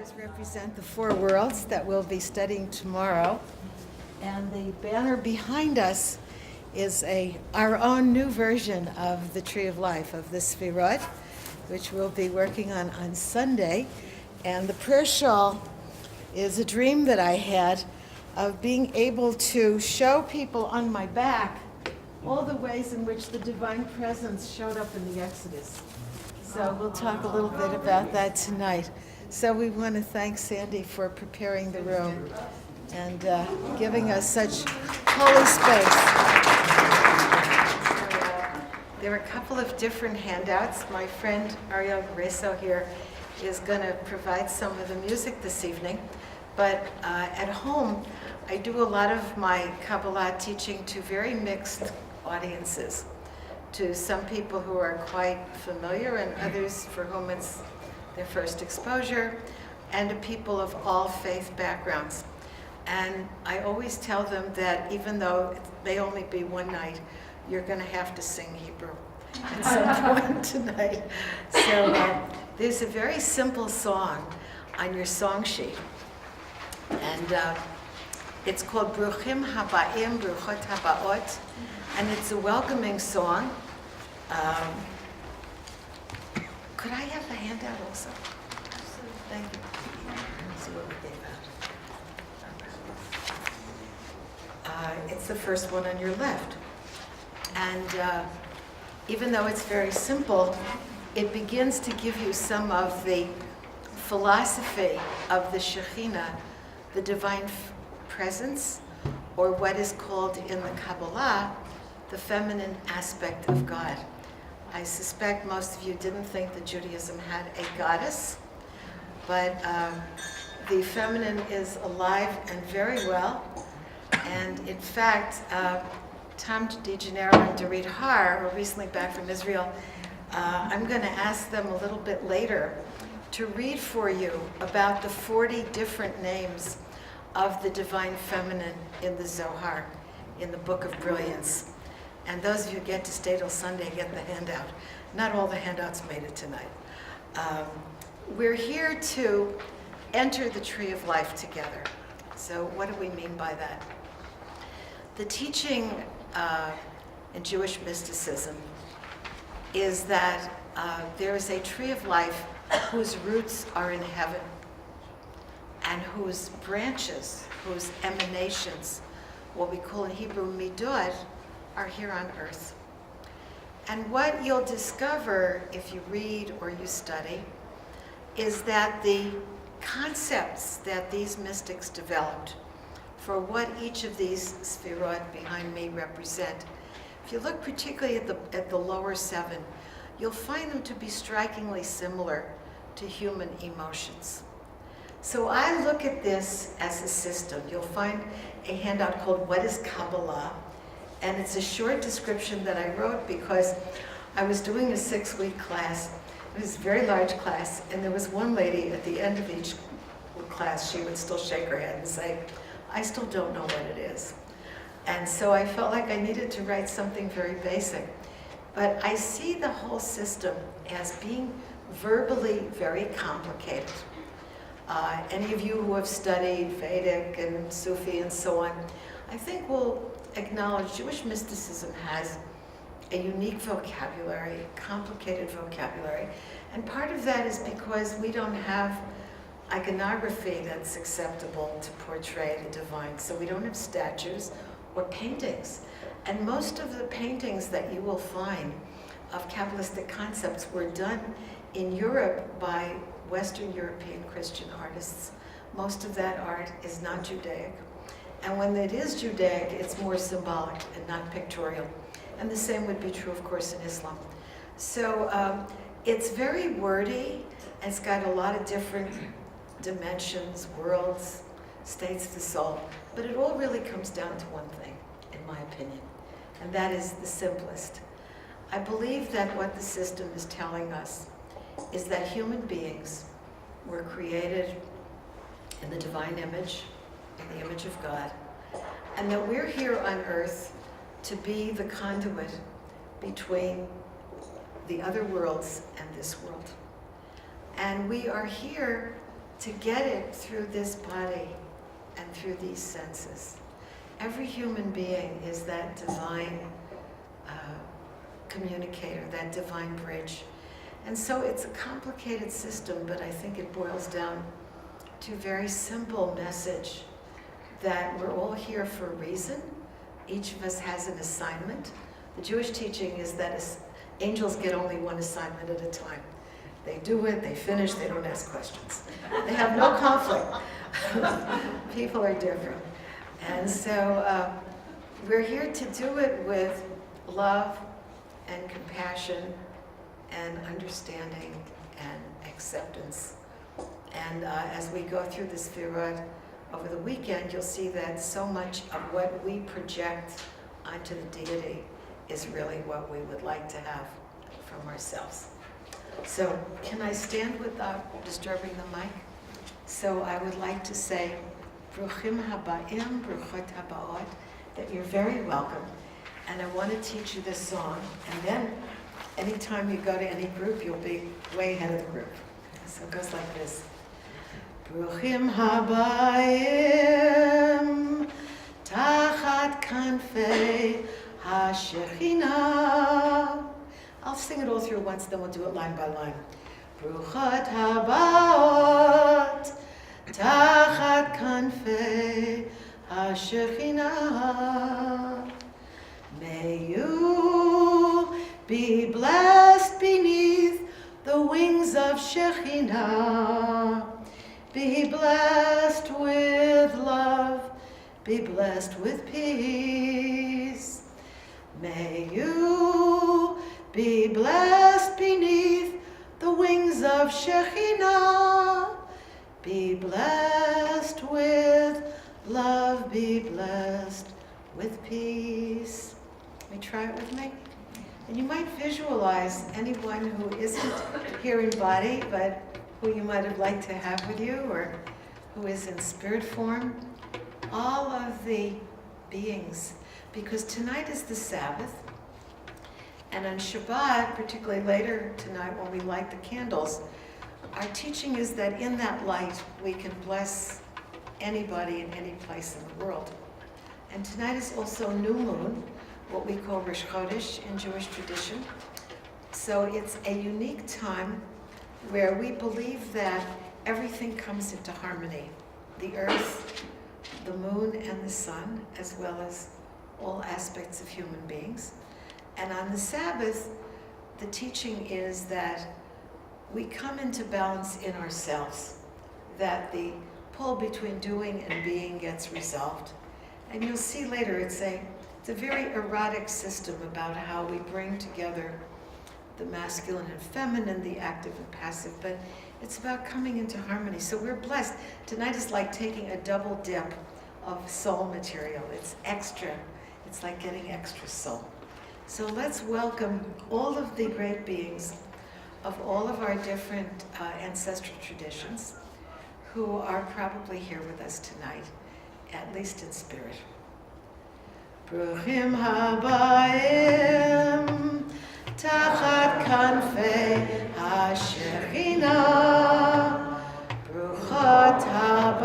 Letters represent the four worlds that we'll be studying tomorrow. And the banner behind us is our own new version of the Tree of Life, of the Sfirot, which we'll be working on Sunday. And the prayer shawl is a dream that I had of being able to show people on my back all the ways in which the divine presence showed up in the Exodus. So we'll talk a little bit about that tonight. So we want to thank Sandy for preparing the room and giving us such holy space. There are a couple of different handouts. My friend Ariel Reso here is going to provide some of the music this evening. But at home, I do a lot of my Kabbalah teaching to very mixed audiences, to some people who are quite familiar and others for whom it's their first exposure, and to people of all faith backgrounds. And I always tell them that even though it may only be one night, you're going to have to sing Hebrew at some point tonight. So there's a very simple song on your song sheet, and it's called Bruchim Habaim, Bruchot Habaot, and it's a welcoming song. Could I have the handout also? Thank you. Let's see what we gave out. It's the first one on your left. And even though it's very simple, it begins to give you some of the philosophy of the Shekhinah, the divine presence, or what is called in the Kabbalah, the feminine aspect of God. I suspect most of you didn't think that Judaism had a goddess, but the feminine is alive and very well. And in fact, Tom diGenarro and Ori Har are recently back from Israel. I'm going to ask them a little bit later to read for you about the 40 different names of the divine feminine in the Zohar, in the Book of Brilliance. And those of you who get to stay till Sunday get the handout. Not all the handouts made it tonight. We're here to enter the Tree of Life together. So what do we mean by that? The teaching in Jewish mysticism is that there is a Tree of Life whose roots are in heaven and whose branches, whose emanations, what we call in Hebrew midot, are here on earth. And what you'll discover if you read or you study is that the concepts that these mystics developed for what each of these sfirot behind me represent, if you look particularly at the lower seven, you'll find them to be strikingly similar to human emotions. So I look at this as a system. You'll find a handout called What is Kabbalah? And it's a short description that I wrote because I was doing a 6-week class. It was a very large class, and there was one lady at the end of each class, she would still shake her head and say, I still don't know what it is. And so I felt like I needed to write something very basic. But I see the whole system as being verbally very complicated. Any of you who have studied Vedic and Sufi and so on, I think will acknowledge Jewish mysticism has a unique vocabulary, complicated vocabulary. And part of that is because we don't have iconography that's acceptable to portray the divine. So we don't have statues or paintings. And most of the paintings that you will find of Kabbalistic concepts were done in Europe by Western European Christian artists. Most of that art is not Judaic. And when it is Judaic, it's more symbolic and not pictorial. And the same would be true, of course, in Islam. So it's very wordy, and it's got a lot of different dimensions, worlds, states of the soul. But it all really comes down to one thing, in my opinion, and that is the simplest. I believe that what the system is telling us is that human beings were created in the divine image, in the image of God, and that we're here on earth to be the conduit between the other worlds and this world. And we are here to get it through this body and through these senses. Every human being is that divine communicator, that divine bridge. And so it's a complicated system, but I think it boils down to a very simple message that we're all here for a reason. Each of us has an assignment. The Jewish teaching is that angels get only one assignment at a time. They do it, they finish, they don't ask questions. They have no conflict. People are different. And so we're here to do it with love and compassion and understanding and acceptance. And as we go through this Sefirot over the weekend, you'll see that so much of what we project onto the deity is really what we would like to have from ourselves. So can I stand without disturbing the mic? So I would like to say, Bruchim habaim, bruchot habaot, that you're very welcome. And I want to teach you this song. And then anytime you go to any group, you'll be way ahead of the group. So it goes like this. Bruchim habaim, tachat kanfei ha-shechina. I'll sing it all through once, then we'll do it line by line. Bruchat habaot, tachat kanfei ha-shechina. May you be blessed beneath the wings of Shekhinah. Be blessed with love, be blessed with peace. May you be blessed beneath the wings of Shekhinah. Be blessed with love, be blessed with peace. Let me try it with me. And you might visualize anyone who isn't here in body, but who you might have liked to have with you, or who is in spirit form. All of the beings, because tonight is the Sabbath, and on Shabbat, particularly later tonight when we light the candles, our teaching is that in that light we can bless anybody in any place in the world. And tonight is also new moon, what we call Rosh Chodesh in Jewish tradition. So it's a unique time where we believe that everything comes into harmony. The earth, the moon, and the sun, as well as all aspects of human beings. And on the Sabbath, the teaching is that we come into balance in ourselves, that the pull between doing and being gets resolved. And you'll see later it's a very erotic system about how we bring together the masculine and feminine, the active and passive, but it's about coming into harmony. So we're blessed. Tonight is like taking a double dip of soul material. It's extra. It's like getting extra soul. So let's welcome all of the great beings of all of our different ancestral traditions who are probably here with us tonight, at least in spirit. Bruchim habaim, tachat kanfei ha-shekhinah. Bruchat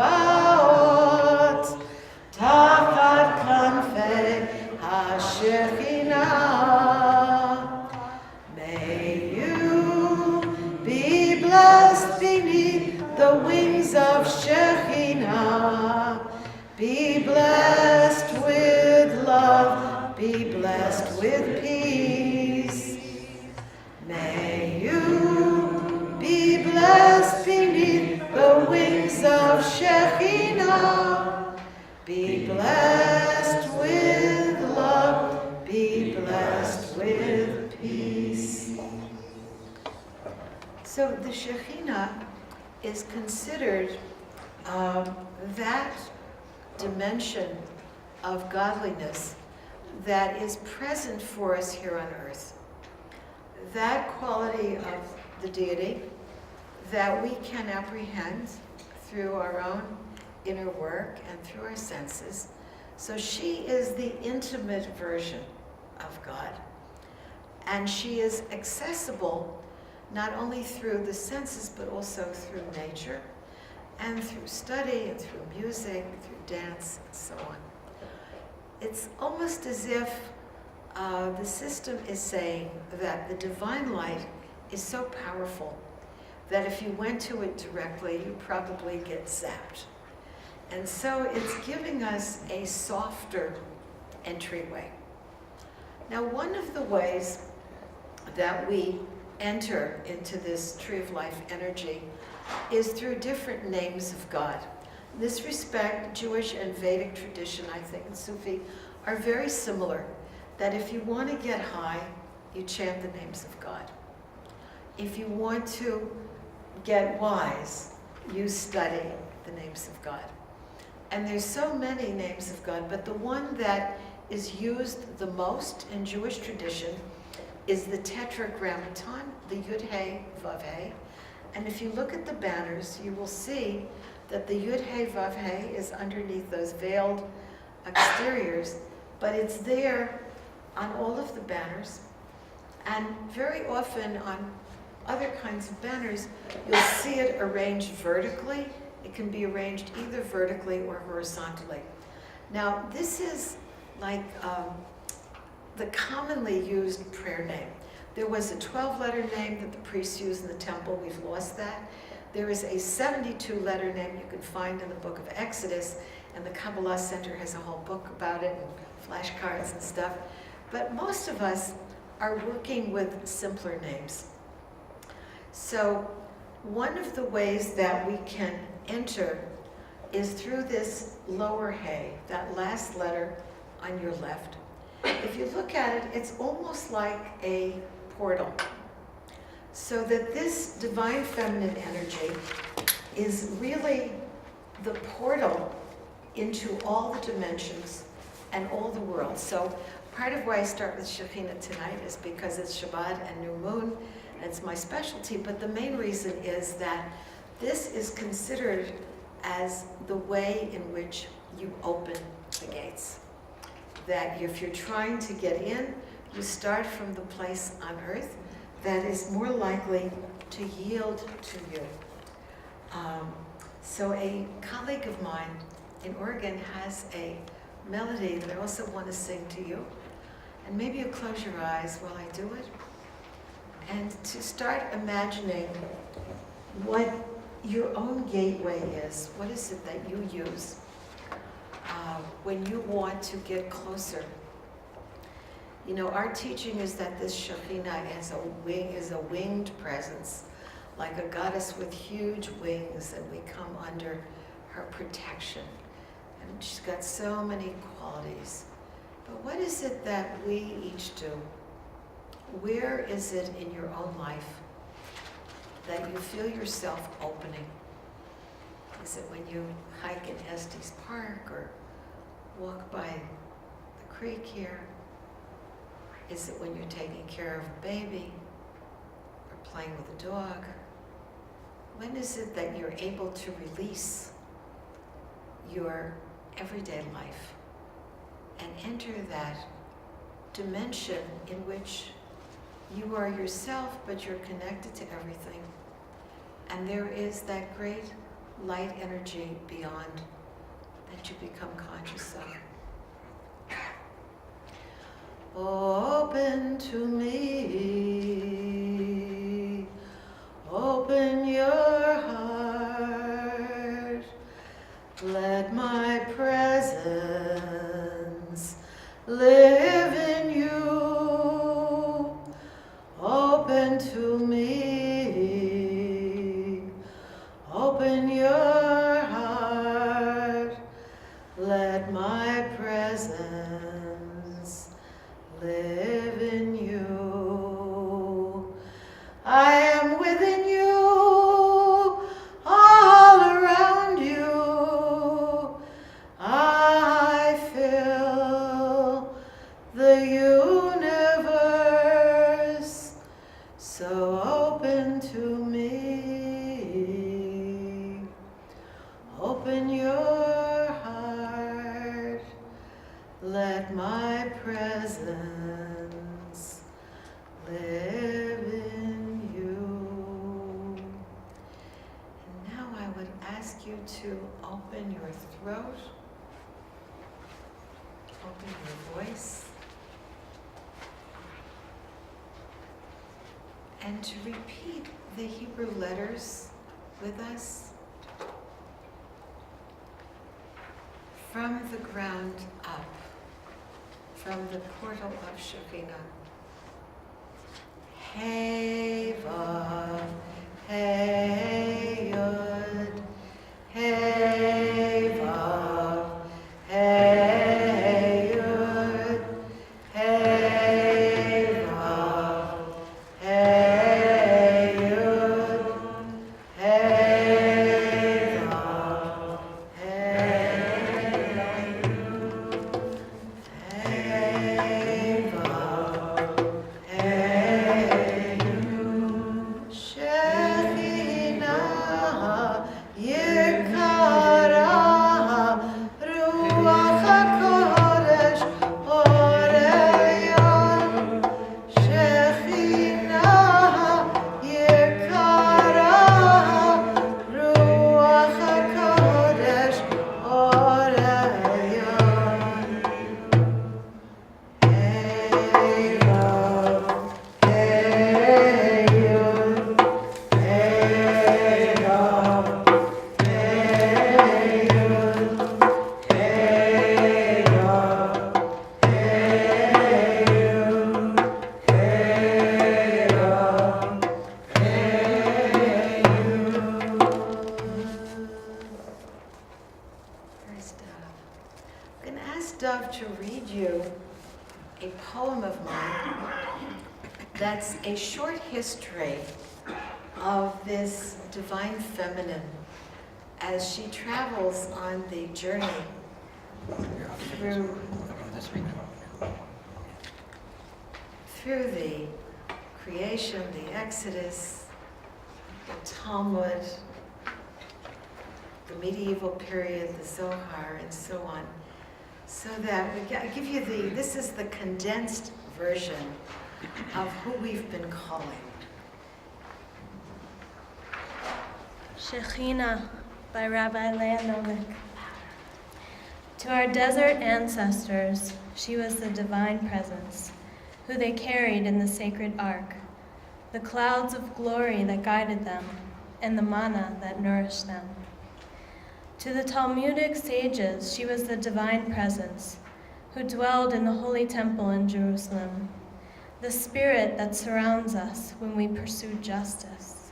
habaot, tachat kanfei ha-shekhinah. May you be blessed beneath the wings of Shekhinah. Be blessed with love, be blessed with peace. May you be blessed beneath the wings of Shekhinah. Be blessed with love, be blessed with peace. So the Shekhinah is considered that dimension of godliness that is present for us here on earth. That quality of the deity that we can apprehend through our own inner work and through our senses. So she is the intimate version of God. And she is accessible not only through the senses, but also through nature. and through study and through music, through dance, and so on. It's almost as if the system is saying that the divine light is so powerful that if you went to it directly, you'd probably get zapped. And so it's giving us a softer entryway. Now, one of the ways that we enter into this tree of life energy is through different names of God. In this respect, Jewish and Vedic tradition, I think, and Sufi are very similar, that if you want to get high, you chant the names of God. If you want to get wise, you study the names of God. And there's so many names of God, but the one that is used the most in Jewish tradition is the Tetragrammaton, the Yud-Hey, Vav-Hey. And if you look at the banners, you will see that the Yud-Hey, Vav-Hey is underneath those veiled exteriors, but it's there on all of the banners. And very often on other kinds of banners, you'll see it arranged vertically. It can be arranged either vertically or horizontally. Now, this is like the commonly used prayer name. There was a 12-letter name that the priests used in the temple. We've lost that. There is a 72-letter name you can find in the book of Exodus, and the Kabbalah Center has a whole book about it, and flashcards and stuff. But most of us are working with simpler names. So one of the ways that we can enter is through this lower hey, that last letter on your left. If you look at it, it's almost like a portal. So that this divine feminine energy is really the portal into all the dimensions and all the worlds. So part of why I start with Shekhinah tonight is because it's Shabbat and New Moon, and it's my specialty, but the main reason is that this is considered as the way in which you open the gates. That if you're trying to get in, you start from the place on earth that is more likely to yield to you. So a colleague of mine in Oregon has a melody that I also want to sing to you. And maybe you close your eyes while I do it. And to start imagining what your own gateway is. What is it that you use when you want to get closer? You know, our teaching is that this Shekhinah is a winged presence, like a goddess with huge wings, and we come under her protection. And she's got so many qualities. But what is it that we each do? Where is it in your own life that you feel yourself opening? Is it when you hike in Estes Park or walk by the creek here? Is it when you're taking care of a baby or playing with a dog? When is it that you're able to release your everyday life and enter that dimension in which you are yourself, but you're connected to everything? And there is that great light energy beyond that you become conscious of. Open to me, open your heart, let my presence live in you. Open to me, open your heart, let my presence live in you. I am within you, all around you. I feel the universe, so open to me. Open your heart, let my presence live in you. And now I would ask ask you to open your throat, open your voice, and to repeat the Hebrew letters with us from the ground up, from the portal of Shekhinah. Hey Vav, Hey Yod, Hey Vav, Hey Yod, Hey Vav, Hey Yod, Hey Vav, Hey Yod, Hey Vav, Hey Yod, Shekhinah Yekara, Ruach HaKodesh Oreyon, Shekhinah Yekara, Ruach HaKodesh Oreyon. Hey Vav, Hey Yod, Hey Vav, Hey Yod, Hey Vav, Hey Yod, Hey Vav, Hey Yod. First I'm going to ask Dov to read you a poem of mine that's a short history of this divine feminine as she travels on the journey through the creation, the Exodus, the Talmud, the medieval period, the Zohar, and so on. So that I give you this is the condensed version of who we've been calling. Shekhinah by Rabbi Leah Novick. To our desert ancestors, she was the divine presence, who they carried in the sacred ark, the clouds of glory that guided them, and the manna that nourished them. To the Talmudic sages, she was the divine presence, who dwelled in the holy temple in Jerusalem, the spirit that surrounds us when we pursue justice,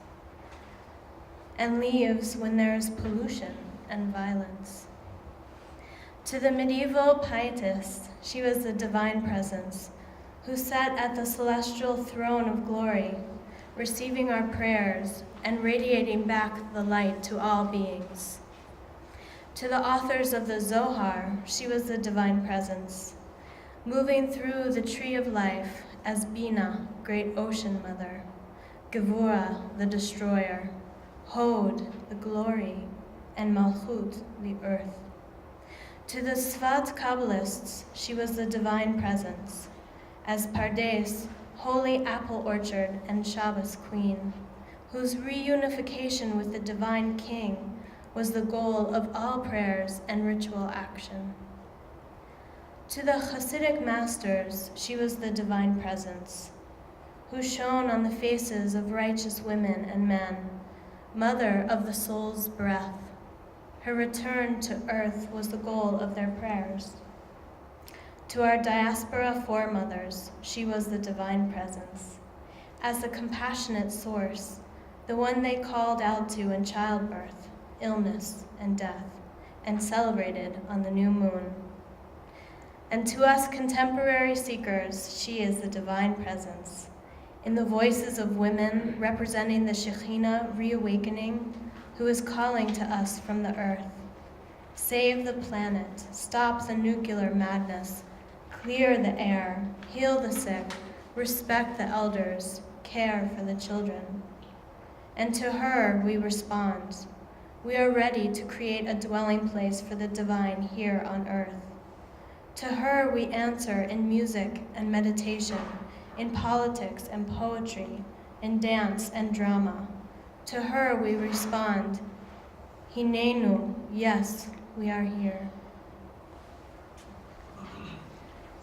and leaves when there is pollution and violence. To the medieval pietists, she was the divine presence, who sat at the celestial throne of glory, receiving our prayers and radiating back the light to all beings. To the authors of the Zohar, she was the divine presence, moving through the tree of life as Bina, great ocean mother, Gevura, the destroyer, Hod, the glory, and Malchut, the earth. To the Sfat Kabbalists, she was the divine presence, as Pardes, holy apple orchard and Shabbos queen, whose reunification with the divine king was the goal of all prayers and ritual action. To the Hasidic masters, she was the divine presence, who shone on the faces of righteous women and men, mother of the soul's breath. Her return to earth was the goal of their prayers. To our diaspora foremothers, she was the divine presence, as the compassionate source, the one they called out to in childbirth, illness, and death, and celebrated on the new moon. And to us contemporary seekers, she is the divine presence, in the voices of women representing the Shekhinah reawakening, who is calling to us from the earth. Save the planet, stop the nuclear madness, clear the air, heal the sick, respect the elders, care for the children. And to her we respond. We are ready to create a dwelling place for the divine here on earth. To her we answer in music and meditation, in politics and poetry, in dance and drama. To her we respond, Hinenu, yes, we are here.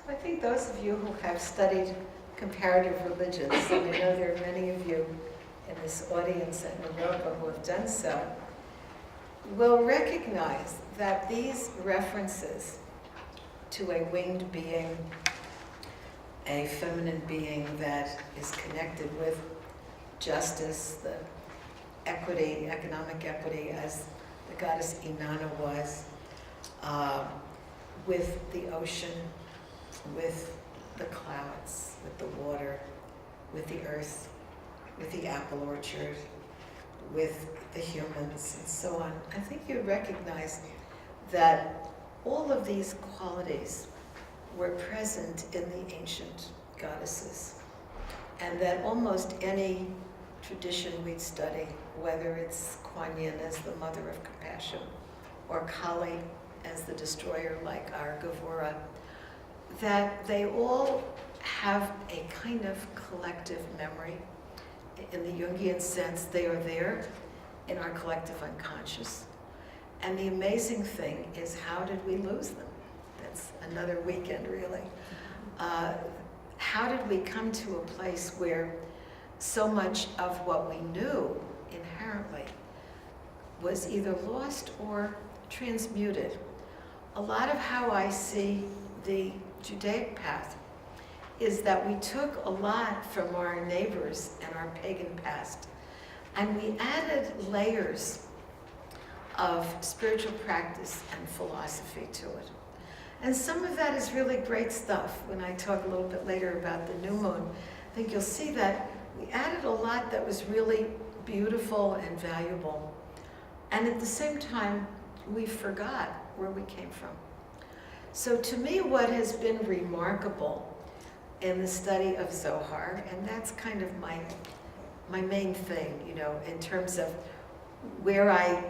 I think those of you who have studied comparative religions, and I know there are many of you in this audience at Naropa who have done so, will recognize that these references to a winged being, a feminine being that is connected with justice, the equity, economic equity, as the goddess Inanna was, with the ocean, with the clouds, with the water, with the earth, with the apple orchard, with the humans, and so on. I think you recognize that all of these qualities were present in the ancient goddesses, and that almost any tradition we'd study, whether it's Kuan Yin as the mother of compassion, or Kali as the destroyer, like our Gevura, that they all have a kind of collective memory. In the Jungian sense, they are there in our collective unconscious. And the amazing thing is, how did we lose them? That's another weekend, really. How did we come to a place where so much of what we knew inherently was either lost or transmuted? A lot of how I see the Judaic path is that we took a lot from our neighbors and our pagan past, and we added layers of spiritual practice and philosophy to it. And some of that is really great stuff. When I talk a little bit later about the new moon, I think you'll see that we added a lot that was really beautiful and valuable. And at the same time, we forgot where we came from. So to me, what has been remarkable in the study of Zohar, and that's kind of my main thing, you know, in terms of where I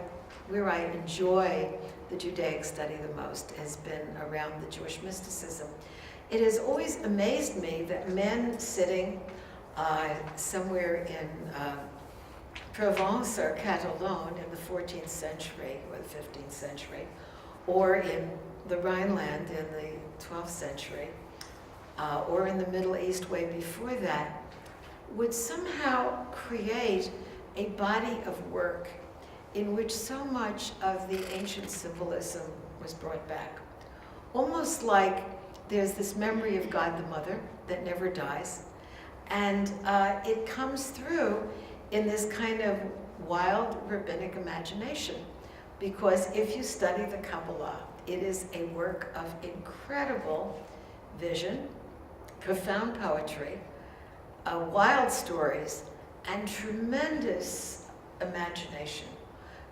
enjoy the Judaic study the most, has been around the Jewish mysticism. It has always amazed me that men sitting somewhere in Provence or Catalogne in the 14th century or the 15th century, or in the Rhineland in the 12th century, or in the Middle East way before that, would somehow create a body of work in which so much of the ancient symbolism was brought back. Almost like there's this memory of God the Mother that never dies, and it comes through in this kind of wild rabbinic imagination. Because if you study the Kabbalah, it is a work of incredible vision, profound poetry, wild stories, and tremendous imagination.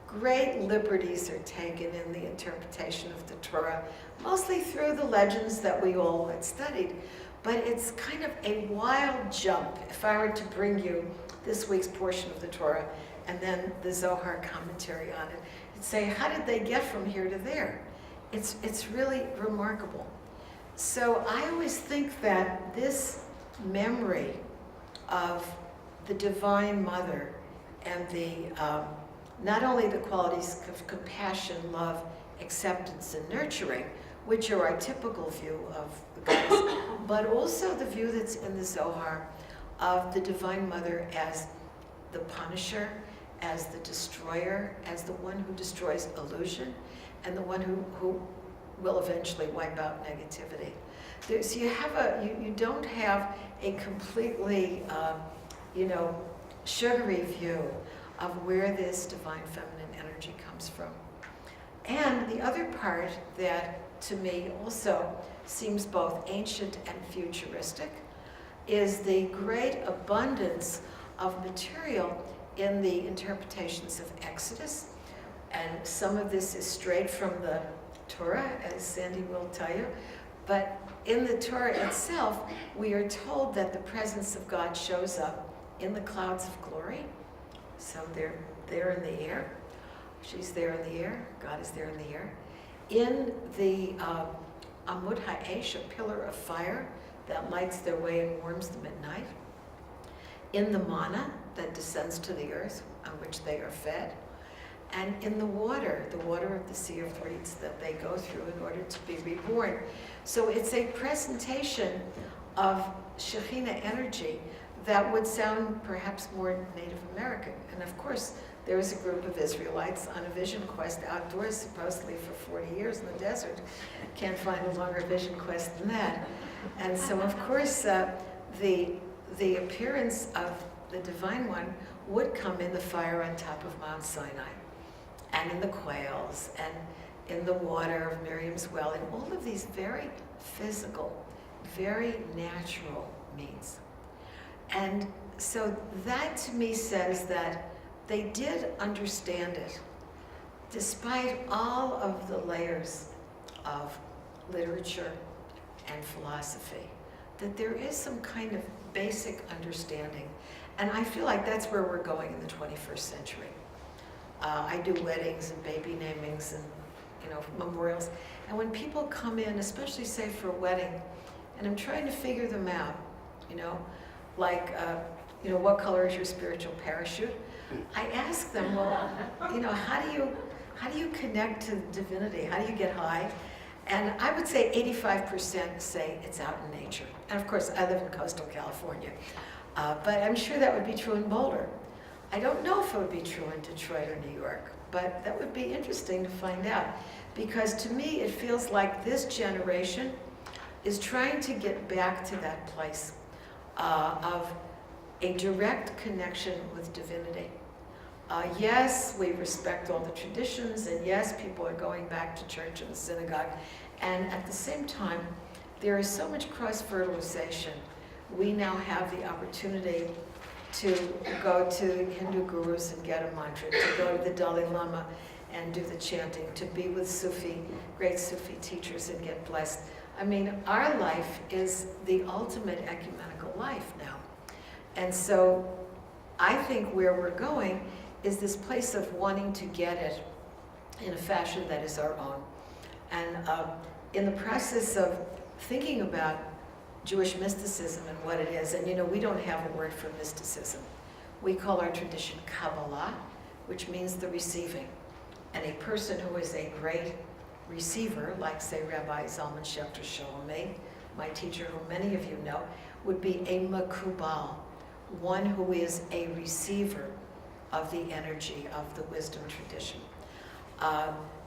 Great liberties are taken in the interpretation of the Torah, mostly through the legends that we all had studied. But it's kind of a wild jump. If I were to bring you this week's portion of the Torah and then the Zohar commentary on it, and say, how did they get from here to there? It's really remarkable. So I always think that this memory of the Divine Mother and the not only the qualities of compassion, love, acceptance, and nurturing, which are our typical view of the goddess, but also the view that's in the Zohar of the Divine Mother as the punisher, as the destroyer, as the one who destroys illusion, and the one who will eventually wipe out negativity. So you don't have a completely, sugary view of where this divine feminine energy comes from. And the other part that, to me, also seems both ancient and futuristic is the great abundance of material in the interpretations of Exodus. And some of this is straight from the Torah, as Sandy will tell you. But in the Torah itself, we are told that the presence of God shows up in the clouds of glory. So they're there in the air. She's there in the air. God is there in the air. In the Amud Ha'esh, a pillar of fire that lights their way and warms them at night. In the manna that descends to the earth, on which they are fed. and in the water of the Sea of Reeds that they go through in order to be reborn. So it's a presentation of Shekhinah energy that would sound perhaps more Native American. And of course, there was a group of Israelites on a vision quest outdoors, supposedly for 40 years in the desert. Can't find a longer vision quest than that. And so, of course, the appearance of the Divine One would come in the fire on top of Mount Sinai, and in the quails, and in the water of Miriam's well, and all of these very physical, very natural means. And so that to me says that they did understand it, despite all of the layers of literature and philosophy, that there is some kind of basic understanding. And I feel like that's where we're going in the 21st century. I do weddings and baby namings and memorials. And when people come in, especially say for a wedding, and I'm trying to figure them out, like, what color is your spiritual parachute? I ask them, well, how do you connect to divinity? How do you get high? And I would say 85% say it's out in nature. And of course, I live in coastal California, but I'm sure that would be true in Boulder. I don't know if it would be true in Detroit or New York, but that would be interesting to find out. Because to me, it feels like this generation is trying to get back to that place of a direct connection with divinity. Yes, we respect all the traditions, and yes, people are going back to church and the synagogue. And at the same time, there is so much cross-fertilization. We now have the opportunity to go to Hindu gurus and get a mantra, to go to the Dalai Lama and do the chanting, to be with great Sufi teachers and get blessed. I mean, our life is the ultimate ecumenical life now. And so I think where we're going is this place of wanting to get it in a fashion that is our own. And in the process of thinking about Jewish mysticism and what it is, and we don't have a word for mysticism. We call our tradition Kabbalah, which means the receiving. And a person who is a great receiver, like say Rabbi Zalman Schachter-Shalomi, my teacher who many of you know, would be a makubal, one who is a receiver of the energy of the wisdom tradition.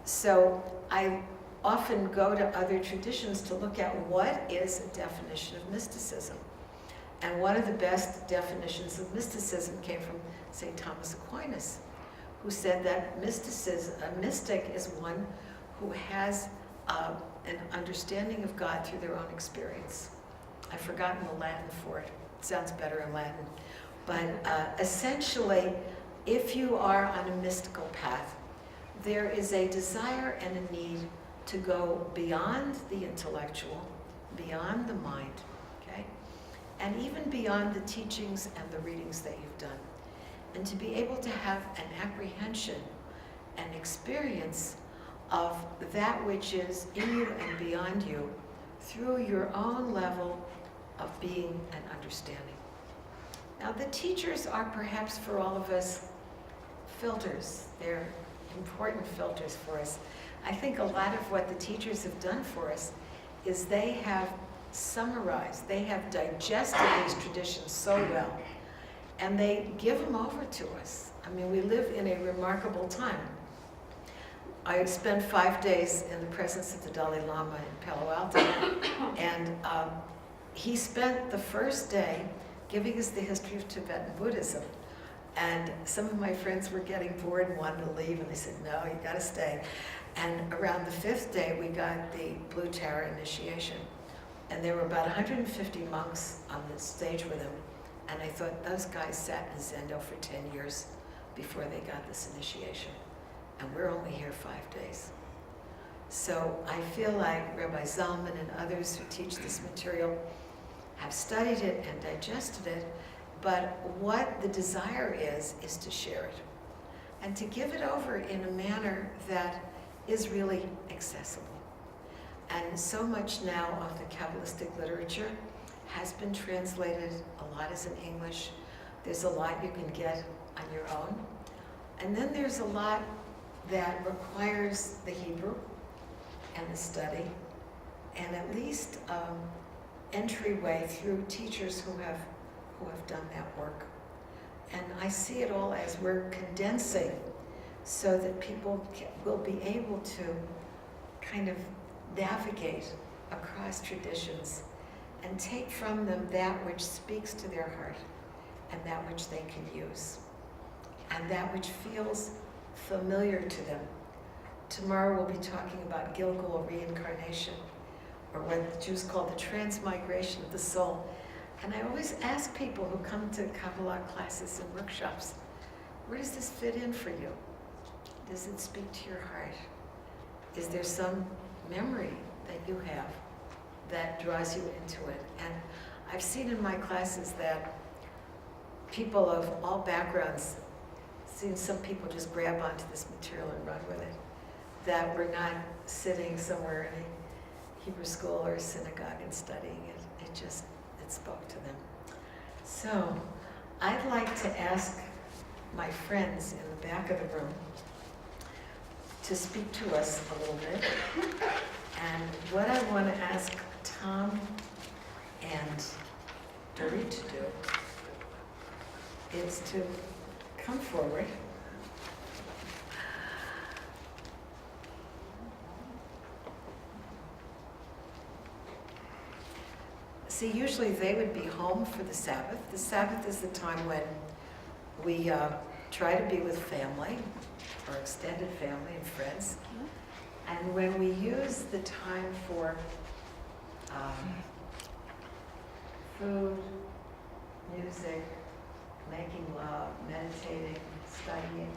So I often go to other traditions to look at what is a definition of mysticism. And one of the best definitions of mysticism came from St. Thomas Aquinas, who said that a mystic is one who has an understanding of God through their own experience. I've forgotten the Latin for it. It sounds better in Latin. But essentially, if you are on a mystical path, there is a desire and a need to go beyond the intellectual, beyond the mind, okay? And even beyond the teachings and the readings that you've done. And to be able to have an apprehension, an experience of that which is in you and beyond you through your own level of being and understanding. Now, the teachers are perhaps for all of us filters. They're important filters for us. I think a lot of what the teachers have done for us is they have summarized, they have digested these traditions so well, and they give them over to us. I mean, we live in a remarkable time. I spent 5 days in the presence of the Dalai Lama in Palo Alto, and he spent the first day giving us the history of Tibetan Buddhism. And some of my friends were getting bored and wanted to leave, and they said, no, you gotta stay. And around the 5th day, we got the Blue Tara initiation. And there were about 150 monks on the stage with him. And I thought, those guys sat in Zendo for 10 years before they got this initiation. And we're only here 5 days. So I feel like Rabbi Zalman and others who teach this material have studied it and digested it, but what the desire is to share it. And to give it over in a manner that is really accessible. And so much now of the Kabbalistic literature has been translated, a lot is in English. There's a lot you can get on your own. And then there's a lot that requires the Hebrew and the study, and at least entryway through teachers who have done that work. And I see it all as we're condensing so that people will be able to kind of navigate across traditions and take from them that which speaks to their heart and that which they can use and that which feels familiar to them. Tomorrow we'll be talking about Gilgal reincarnation, or what the Jews call the transmigration of the soul. And I always ask people who come to Kabbalah classes and workshops, where does this fit in for you? Does it speak to your heart? Is there some memory that you have that draws you into it? And I've seen in my classes that people of all backgrounds, seen some people just grab onto this material and run with it, that we're not sitting somewhere in a Hebrew school or a synagogue and studying it. It spoke to them. So I'd like to ask my friends in the back of the room to speak to us a little bit. And what I want to ask Tom and Ori to do is to come forward. See, usually they would be home for the Sabbath. The Sabbath is the time when we try to be with family, or extended family and friends. And when we use the time for food, music, making love, meditating, studying,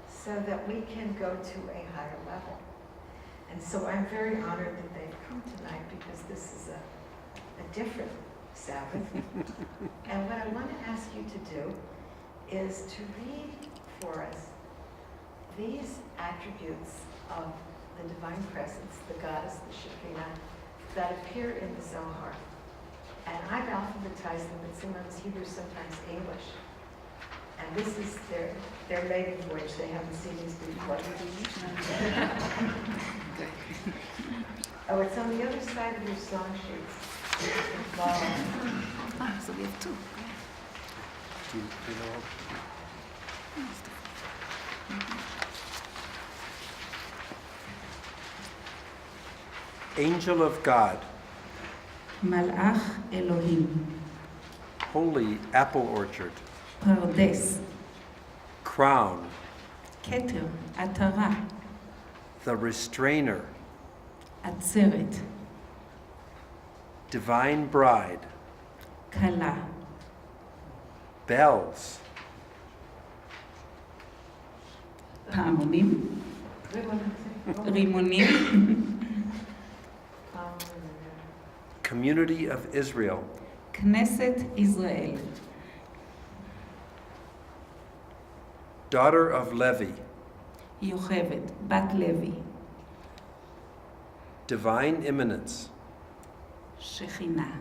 so that we can go to a higher level. And so I'm very honored that they've come tonight, because this is a different Sabbath. And what I want to ask you to do is to read for us these attributes of the divine presence, the goddess, the Shekinah, that appear in the Zohar. And I've alphabetized them, but sometimes Hebrew, sometimes English. And this is their language. They haven't seen these before. Oh, it's on the other side of your song sheets. So we have two. Angel of God, מלאך אלוהים, holy apple orchard, פרדס, crown, כתר, עטרה, the restrainer, עצרת, divine bride, כלה, bells, פעמונים, רימונים, community of Israel, כנסת ישראל, daughter of Levi, יוכבד, בת לוי, divine imminence, שכינה,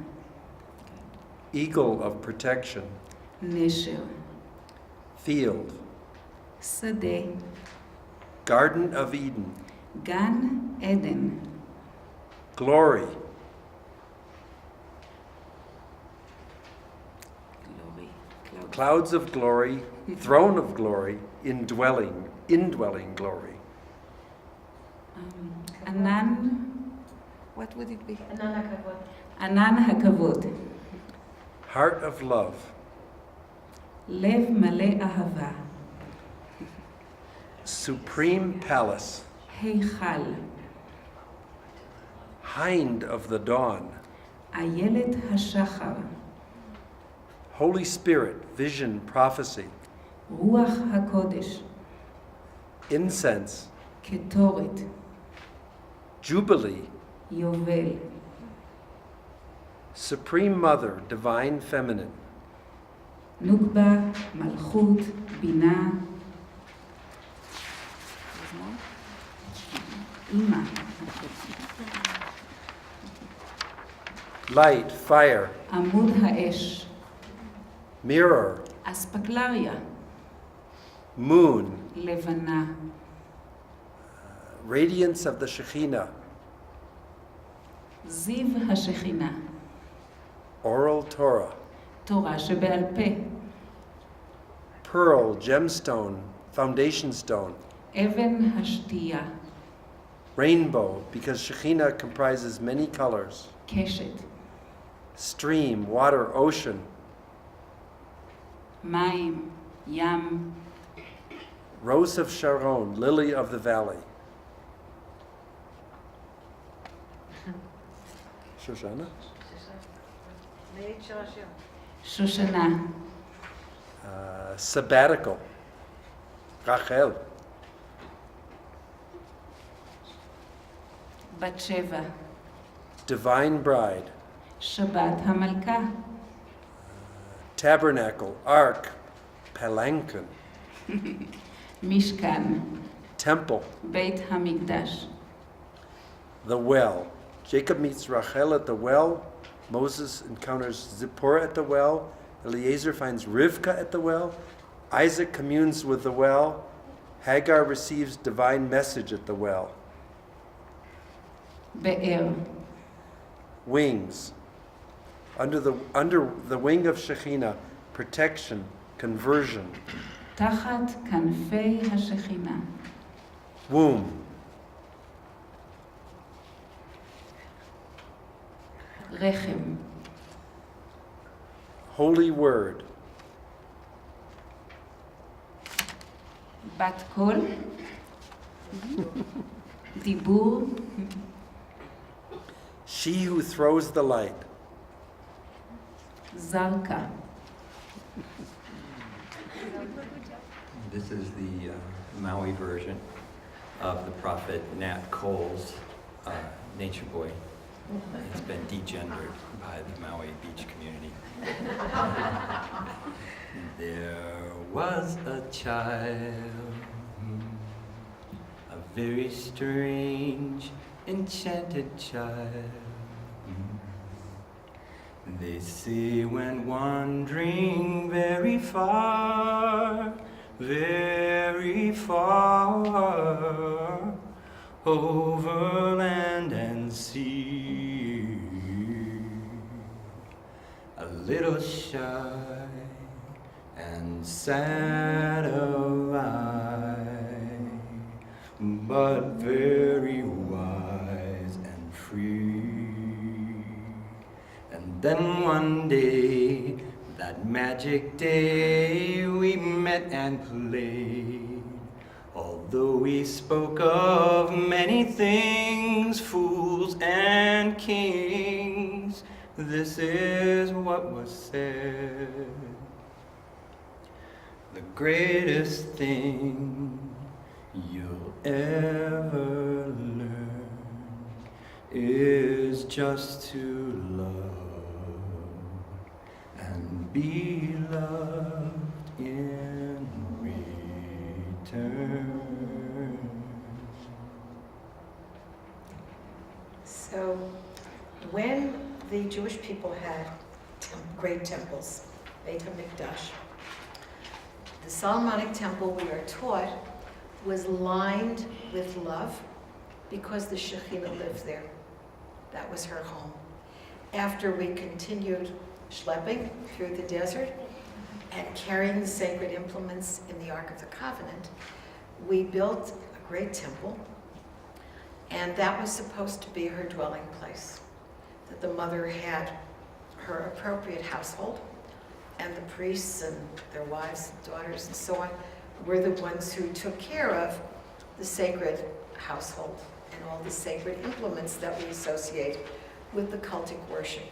eagle of protection, נשר, field, שדה, garden of Eden, גן עדן, glory, clouds of glory, throne of glory, indwelling glory, ענן, what would it be? ענן הכבוד, heart of love, לב מלא אהבה, supreme palace, היכל, hind of the dawn, איילת השחר, Holy Spirit, vision, prophecy, רוח הקודש, incense, קטורת, jubilee, יובל, supreme mother, divine feminine, נוקבה, מלכות, בינה, אמא, light, fire, עמוד האש, mirror, אספקלריה, moon, לבנה, Radiance of the Shekhinah. זיו השכינה, Oral Torah. תורה שבעל פה, Pearl, gemstone, foundation stone. אבן השתייה, Rainbow, because Shekhinah comprises many colors. קשת, Stream, water, ocean. מים, ים, Rose of Sharon, lily of the valley. Shoshana? שושנה, Sabbatical. Rachel. בת שבע, Divine bride. שבת המלכה, Tabernacle, ark, palanquin. משכן, Temple, בית המקדש, the well. Jacob meets Rachel at the well. Moses encounters Zipporah at the well. Eliezer finds Rivka at the well. Isaac communes with the well. Hagar receives divine message at the well. באר, Wings. Under the wing of Shekhinah, protection, conversion. תחת כנפי השכינה, Womb. רחם, Holy word. בת קול, דיבור, She who throws the light. זרקה, This is the Maui version of the prophet Nat Cole's Nature Boy. It's been degendered by the Maui beach community. There was a child, a very strange, enchanted child. They say went wandering very far, over land and sea. A little shy and sad of eye, but very wise and free. And then one day, that magic day, we met and played. Although we spoke of many things, fools and kings, this is what was said. The greatest thing you'll ever learn is just to love and be loved in return. So when the Jewish people had great temples, Beit HaMikdash, the Solomonic temple, we are taught, was lined with love because the Shekhinah lived there. That was her home. After we continued schlepping through the desert and carrying the sacred implements in the Ark of the Covenant, we built a great temple, and that was supposed to be her dwelling place. That the mother had her appropriate household, and the priests and their wives and daughters and so on were the ones who took care of the sacred household and all the sacred implements that we associate with the cultic worship.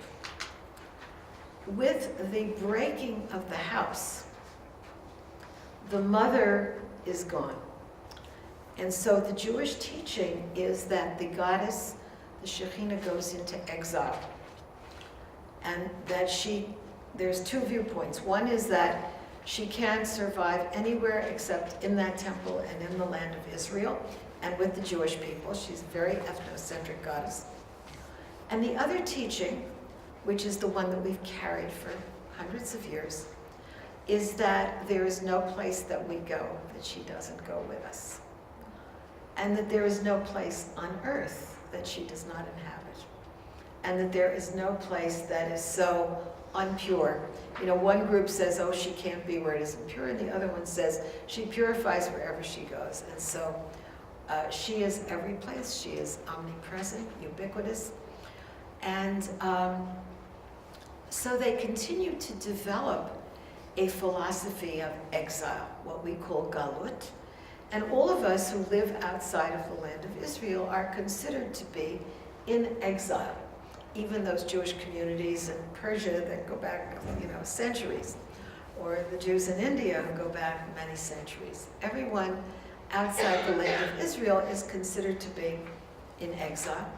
With the breaking of the house, the mother is gone. And so the Jewish teaching is that the goddess, the Shekhinah, goes into exile. And that there's two viewpoints. One is that she can't survive anywhere except in that temple and in the land of Israel and with the Jewish people. She's a very ethnocentric goddess. And the other teaching, which is the one that we've carried for hundreds of years, is that there is no place that we go that she doesn't go with us. and that there is no place on earth that she does not inhabit, and that there is no place that is so unpure. You know, one group says, oh, she can't be where it is impure, and the other one says she purifies wherever she goes. And so she is every place. She is omnipresent, ubiquitous. And so they continue to develop a philosophy of exile, what we call galut. And all of us who live outside of the land of Israel are considered to be in exile. Even those Jewish communities in Persia that go back, centuries, or the Jews in India who go back many centuries. Everyone outside the land of Israel is considered to be in exile.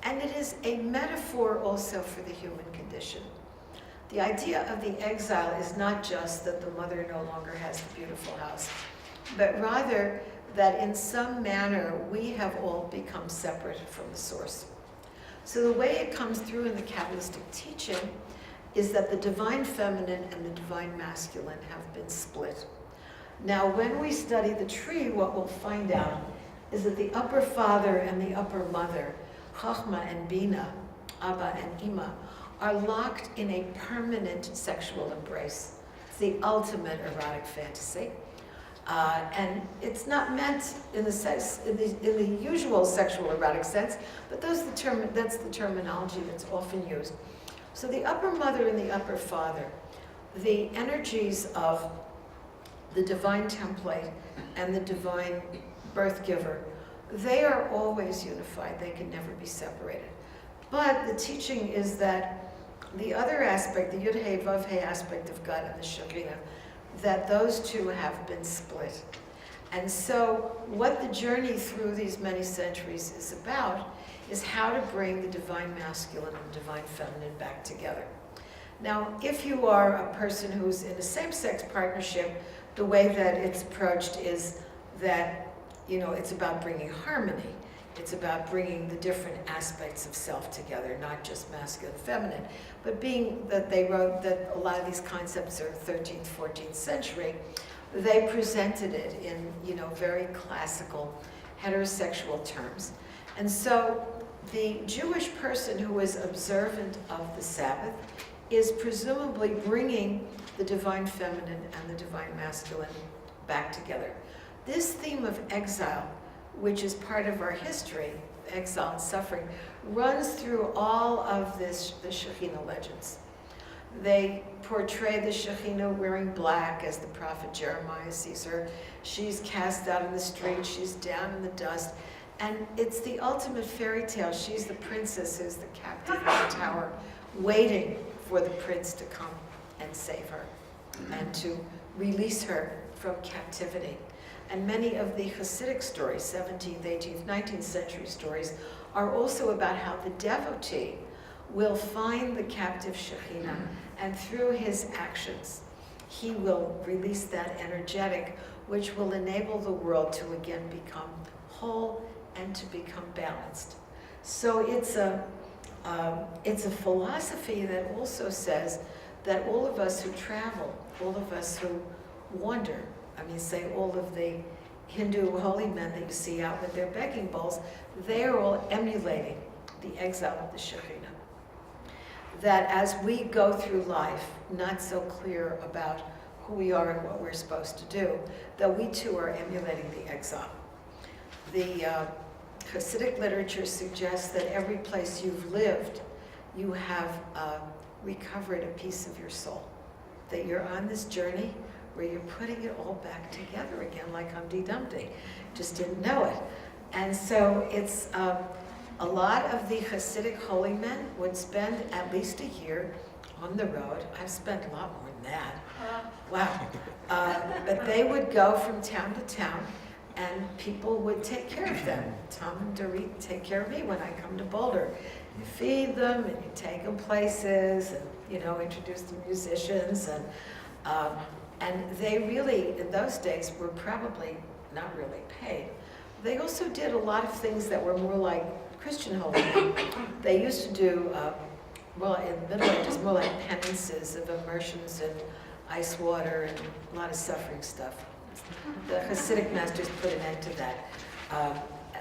And it is a metaphor also for the human condition. The idea of the exile is not just that the mother no longer has the beautiful house, but rather that in some manner we have all become separated from the source. So the way it comes through in the Kabbalistic teaching is that the divine feminine and the divine masculine have been split. Now, when we study the tree, what we'll find out is that the upper father and the upper mother, Chachma and Bina, Abba and Ima, are locked in a permanent sexual embrace. It's the ultimate erotic fantasy. And it's not meant in the usual sexual erotic sense, but that's the terminology that's often used. So the upper mother and the upper father, the energies of the divine template and the divine birth giver, they are always unified. They can never be separated. But the teaching is that the other aspect, the Yud-Hey, Vav-Hey aspect of God and the Shekhinah, that those two have been split. And so what the journey through these many centuries is about is how to bring the divine masculine and the divine feminine back together. Now, if you are a person who's in a same-sex partnership, the way that it's approached is that, it's about bringing harmony. It's about bringing the different aspects of self together, not just masculine and feminine, but being that they wrote that a lot of these concepts are 13th, 14th century, they presented it in, very classical heterosexual terms. And so the Jewish person who is observant of the Sabbath is presumably bringing the divine feminine and the divine masculine back together. This theme of exile, which is part of our history, exile and suffering, runs through all of the Shekhinah legends. They portray the Shekhinah wearing black as the prophet Jeremiah sees her. She's cast out in the street, she's down in the dust, and it's the ultimate fairy tale. She's the princess who's the captive in the tower, waiting for the prince to come and save her and to release her from captivity. And many of the Hasidic stories, 17th, 18th, 19th century stories, are also about how the devotee will find the captive Shekhinah, and through his actions, he will release that energetic, which will enable the world to again become whole and to become balanced. So it's a philosophy that also says that all of us who travel, all of us who wander, say all of the Hindu holy men that you see out with their begging bowls, they are all emulating the exile of the Shekhinah. That as we go through life, not so clear about who we are and what we're supposed to do, that we too are emulating the exile. The Hasidic literature suggests that every place you've lived, you have recovered a piece of your soul. That you're on this journey where you're putting it all back together again, like Humpty Dumpty. Just didn't know it. And so it's a lot of the Hasidic holy men would spend at least a year on the road. I've spent a lot more than that. Wow. But they would go from town to town, and people would take care of them. Tom and Dorit take care of me when I come to Boulder. You feed them, and you take them places, and introduce them to musicians, and they really, in those days, were probably not really paid. They also did a lot of things that were more like Christian holy men. They used to do, in the Middle Ages, more like penances of immersions in ice water and a lot of suffering stuff. The Hasidic masters put an end to that.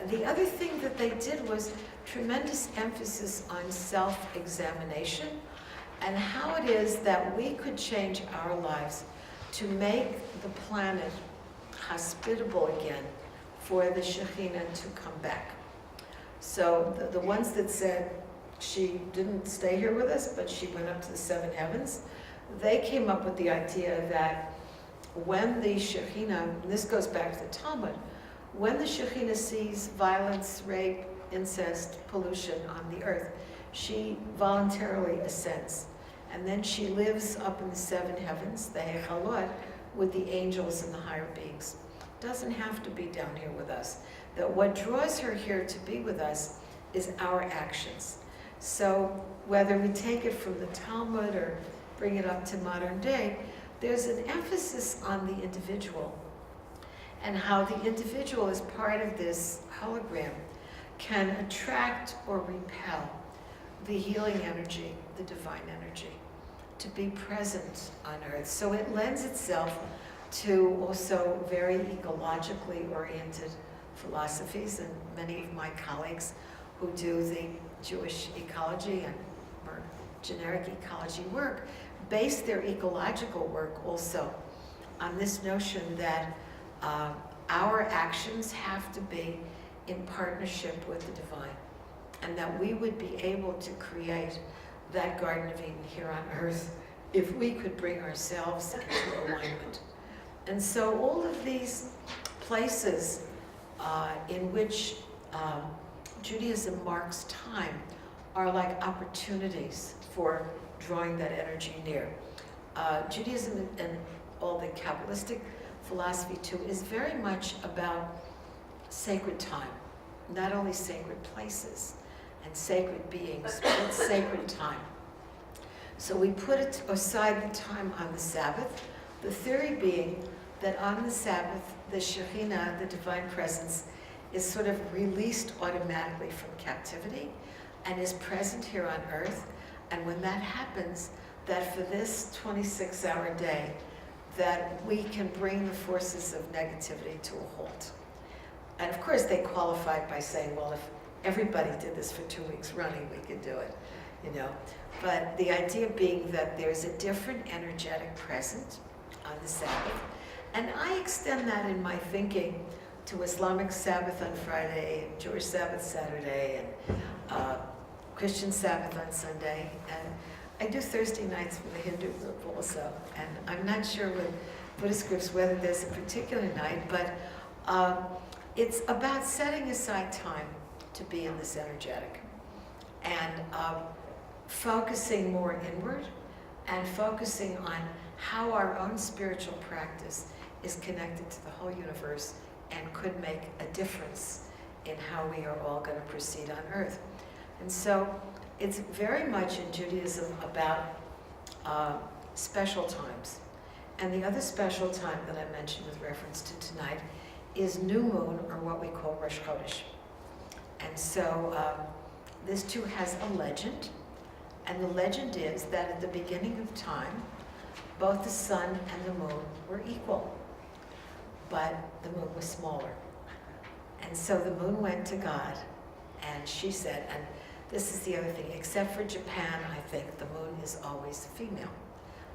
the other thing that they did was tremendous emphasis on self-examination and how it is that we could change our lives to make the planet hospitable again for the Shekhinah to come back. So the ones that said she didn't stay here with us, but she went up to the seven heavens, they came up with the idea that when the Shekhinah, and this goes back to the Talmud, when the Shekhinah sees violence, rape, incest, pollution on the earth, she voluntarily ascends. And then she lives up in the seven heavens, the Hechalot, with the angels and the higher beings. Doesn't have to be down here with us. That what draws her here to be with us is our actions. So whether we take it from the Talmud or bring it up to modern day, there's an emphasis on the individual and how the individual, as part of this hologram, can attract or repel the healing energy, the divine energy, to be present on earth. So it lends itself to also very ecologically oriented philosophies, and many of my colleagues who do the Jewish ecology and or generic ecology work base their ecological work also on this notion that our actions have to be in partnership with the divine, and that we would be able to create that Garden of Eden here on earth if we could bring ourselves into alignment. And so all of these places in which Judaism marks time are like opportunities for drawing that energy near. Judaism and all the Kabbalistic philosophy too is very much about sacred time, not only sacred places and sacred beings, but sacred time. So we put it aside the time on the Sabbath, the theory being that on the Sabbath, the Shekhinah, the divine presence, is sort of released automatically from captivity and is present here on earth. And when that happens, that for this 26-hour day, that we can bring the forces of negativity to a halt. And of course, they qualified by saying, well, if everybody did this for 2 weeks running, we could do it, you know. But the idea being that there's a different energetic presence on the Sabbath. And I extend that in my thinking to Islamic Sabbath on Friday, Jewish Sabbath Saturday, and Christian Sabbath on Sunday. And I do Thursday nights for the Hindu group also. And I'm not sure with Buddhist groups whether there's a particular night, but it's about setting aside time to be in this energetic and focusing more inward and focusing on how our own spiritual practice is connected to the whole universe and could make a difference in how we are all going to proceed on earth. And so it's very much in Judaism about special times. And the other special time that I mentioned with reference to tonight is new moon, or what we call Rosh Chodesh. And so this too has a legend. And the legend is that at the beginning of time, both the sun and the moon were equal, but the moon was smaller. And so the moon went to God, and she said, and this is the other thing, except for Japan, I think the moon is always female.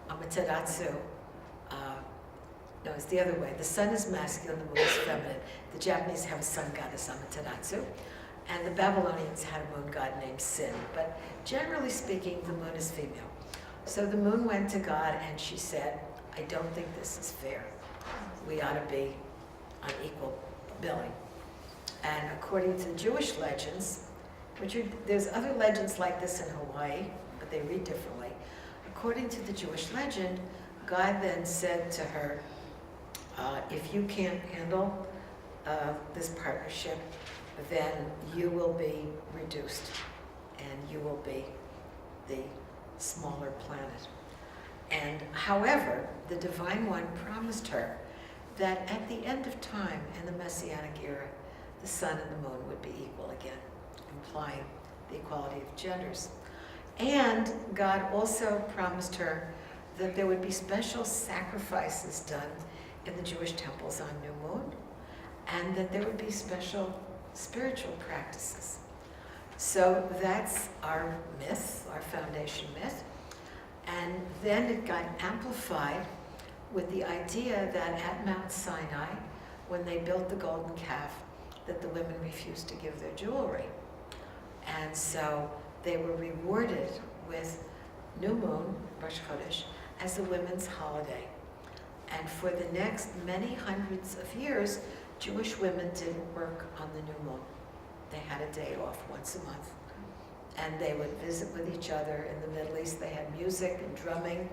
Amaterasu, no, it's the other way. The sun is masculine, the moon is feminine. The Japanese have a sun goddess, Amaterasu, and the Babylonians had a moon god named Sin. But generally speaking, the moon is female. So the moon went to God, and she said, I don't think this is fair. We ought to be on equal billing. And according to Jewish legends, there's other legends like this in Hawaii, but they read differently. According to the Jewish legend, God then said to her, if you can't handle this partnership, then you will be reduced and you will be the smaller planet. And however, the Divine One promised her that at the end of time, in the Messianic era, the sun and the moon would be equal again, implying the equality of genders. And God also promised her that there would be special sacrifices done in the Jewish temples on new moon, and that there would be special spiritual practices. So that's our myth, our foundation myth. And then it got amplified with the idea that at Mount Sinai, when they built the golden calf, that the women refused to give their jewelry. And so they were rewarded with New Moon, Rosh Chodesh, as a women's holiday. And for the next many hundreds of years, Jewish women didn't work on the new moon. They had a day off once a month. And they would visit with each other. In the Middle East, they had music and drumming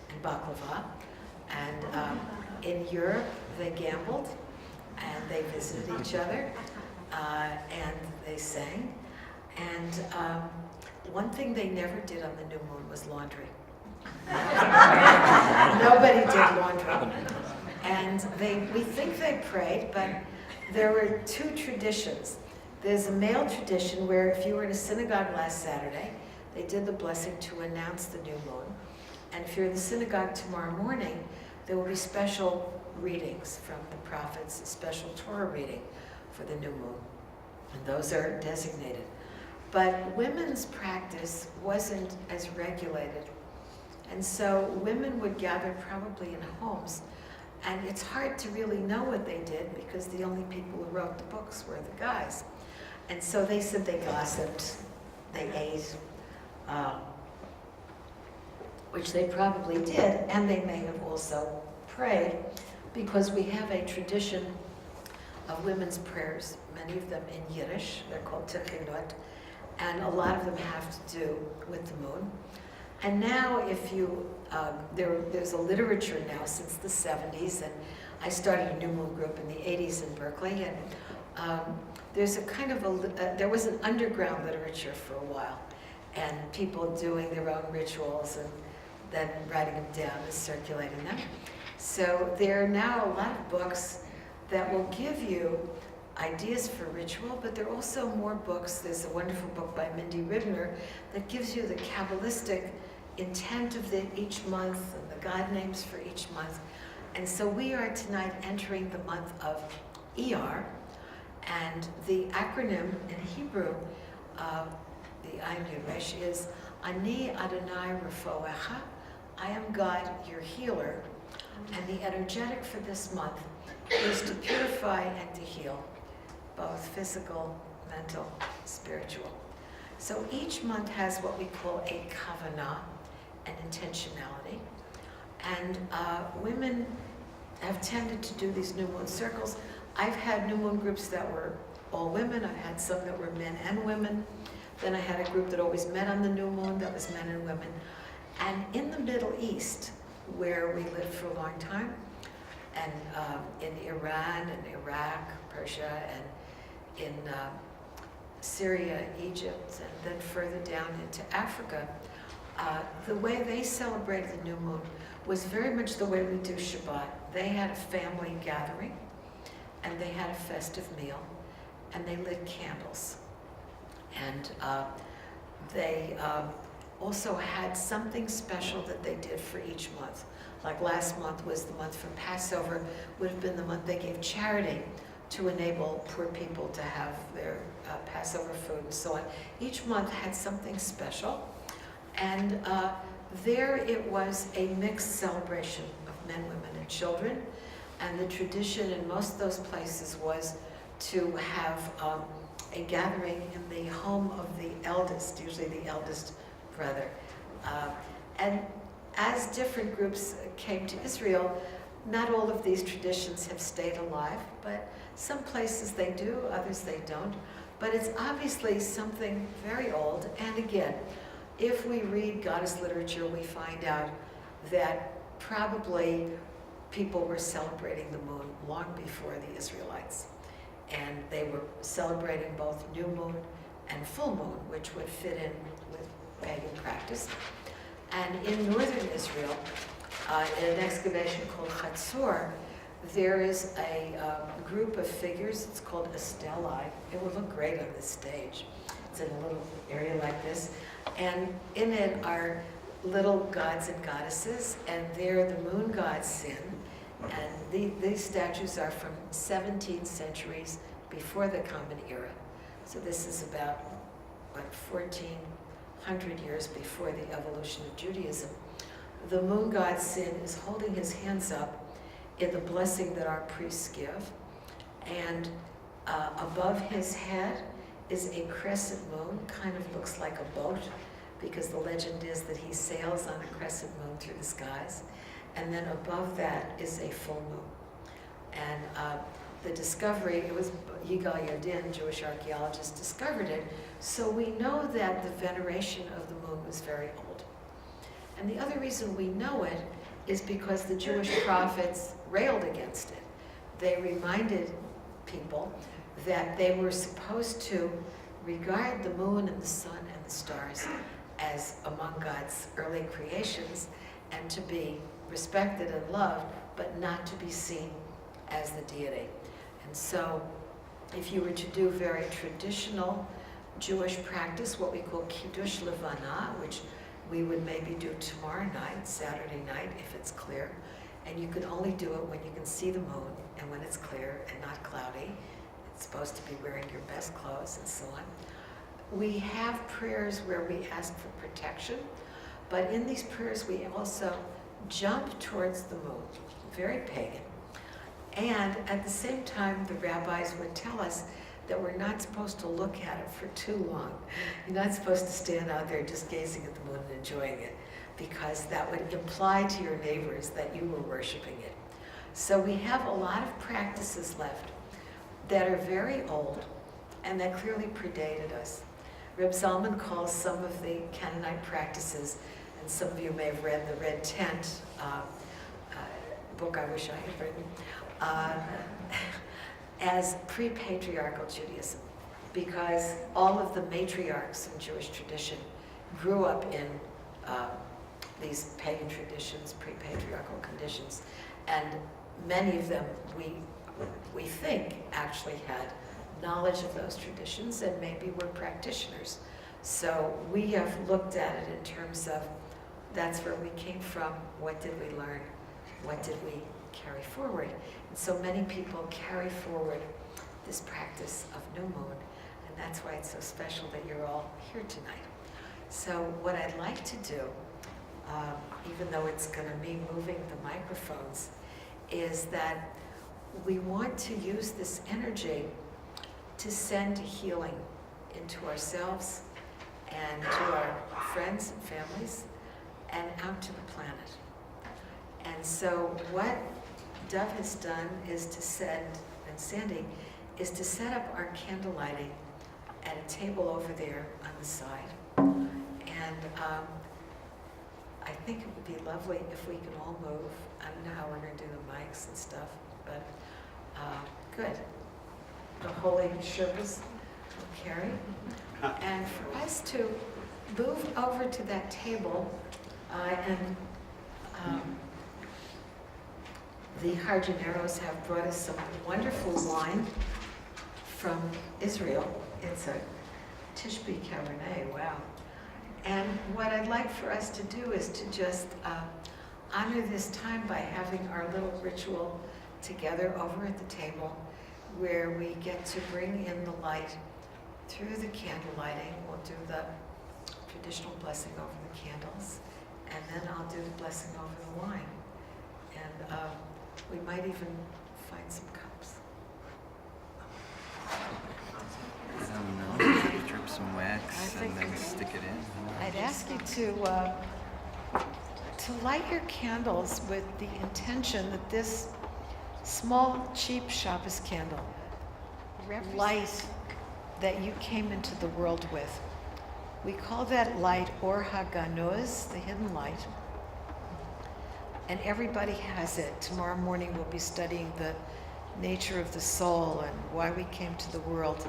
and baklava. And in Europe, they gambled and they visited each other and they sang. And one thing they never did on the new moon was laundry. Nobody did laundry. And we think they prayed, but there were two traditions. There's a male tradition where if you were in a synagogue last Saturday, they did the blessing to announce the new moon. And if you're in the synagogue tomorrow morning, there will be special readings from the prophets, a special Torah reading for the new moon. And those are designated. But women's practice wasn't as regulated. And so women would gather probably in homes. And it's hard to really know what they did because the only people who wrote the books were the guys. And so they said they gossiped, they ate, which they probably did, and they may have also prayed, because we have a tradition of women's prayers, many of them in Yiddish, they're called tichinot, and a lot of them have to do with the moon. And now if you, there's a literature now since the 70s, and I started a new moon group in the 80s in Berkeley, and there's a kind of there was an underground literature for a while, and people doing their own rituals and then writing them down and circulating them. So there are now a lot of books that will give you ideas for ritual, but there are also more books. There's a wonderful book by Mindy Ribner that gives you the Kabbalistic intent of each month and the God names for each month. And so we are tonight entering the month of Iyar, and the acronym in Hebrew, the Ayin Yud Resh, is Ani Adonai Refoecha, I am God, your healer. And the energetic for this month is to purify and to heal, both physical, mental, spiritual. So each month has what we call a kavanah, an intentionality. And women have tended to do these new moon circles. I've had new moon groups that were all women. I've had some that were men and women. Then I had a group that always met on the new moon that was men and women. And in the Middle East, where we lived for a long time, and in Iran and Iraq, Persia, and in Syria, Egypt, and then further down into Africa, the way they celebrated the new moon was very much the way we do Shabbat. They had a family gathering, and they had a festive meal, and they lit candles. And they also had something special that they did for each month. Like last month was the month from Passover, would have been the month they gave charity to enable poor people to have their Passover food and so on. Each month had something special. And there it was a mixed celebration of men, women, and children. And the tradition in most of those places was to have a gathering in the home of the eldest, usually the eldest brother. And as different groups came to Israel, not all of these traditions have stayed alive, but some places they do, others they don't. But it's obviously something very old. And again, if we read goddess literature, we find out that probably people were celebrating the moon long before the Israelites. And they were celebrating both new moon and full moon, which would fit in with pagan practice. And in northern Israel, in an excavation called Chatzor, there is a group of figures. It's called a stelae. It would look great on this stage. It's in a little area like this. And in it are little gods and goddesses, and there the moon god Sin. And these statues are from 17th centuries before the Common Era. So this is about, 1,400 years before the evolution of Judaism. The moon god Sin is holding his hands up in the blessing that our priests give. And above his head is a crescent moon, kind of looks like a boat, because the legend is that he sails on a crescent moon through the skies. And then above that is a full moon. And the discovery, it was Yigal Yadin, Jewish archaeologist, discovered it. So we know that the veneration of the moon was very old. And the other reason we know it is because the Jewish prophets railed against it. They reminded people that they were supposed to regard the moon and the sun and the stars as among God's early creations, and to be respected and loved, but not to be seen as the deity. And so if you were to do very traditional Jewish practice, what we call Kiddush Levana, which we would maybe do tomorrow night, Saturday night, if it's clear, and you can only do it when you can see the moon and when it's clear and not cloudy. It's supposed to be wearing your best clothes and so on. We have prayers where we ask for protection, but in these prayers we also jump towards the moon, very pagan. And at the same time, the rabbis would tell us that we're not supposed to look at it for too long. You're not supposed to stand out there just gazing at the moon and enjoying it, because that would imply to your neighbors that you were worshiping it. So we have a lot of practices left that are very old and that clearly predated us. Rabbi Zalman calls some of the Canaanite practices, and some of you may have read the Red Tent book I wish I had written, as pre-patriarchal Judaism, because all of the matriarchs in Jewish tradition grew up in these pagan traditions, pre-patriarchal conditions, and many of them we think actually had knowledge of those traditions and maybe were practitioners. So we have looked at it in terms of that's where we came from, what did we learn, what did we carry forward. And so many people carry forward this practice of new moon, and that's why it's so special that you're all here tonight. So what I'd like to do, even though it's going to be moving the microphones, is that we want to use this energy to send healing into ourselves and to our friends and families and out to the planet. And so what Dove has done is to send, and Sandy, is to set up our candle lighting at a table over there on the side. And I think it would be lovely if we could all move. I don't know how we're going to do the mics and stuff, but good. The holy Sherpas will carry. And for us to move over to that table, and the diGenarros have brought us some wonderful wine from Israel. It's a Tishbe Cabernet, wow. And what I'd like for us to do is to just honor this time by having our little ritual together over at the table, where we get to bring in the light through the candle lighting. We'll do the traditional blessing over the candles, and then I'll do the blessing over the wine. And we might even find some cups. I don't know, drip some wax and then stick it in. I'd ask you to light your candles with the intention that this small, cheap Shabbos candle, light that you came into the world with. We call that light Ori Har, the hidden light. And everybody has it. Tomorrow morning we'll be studying the nature of the soul and why we came to the world.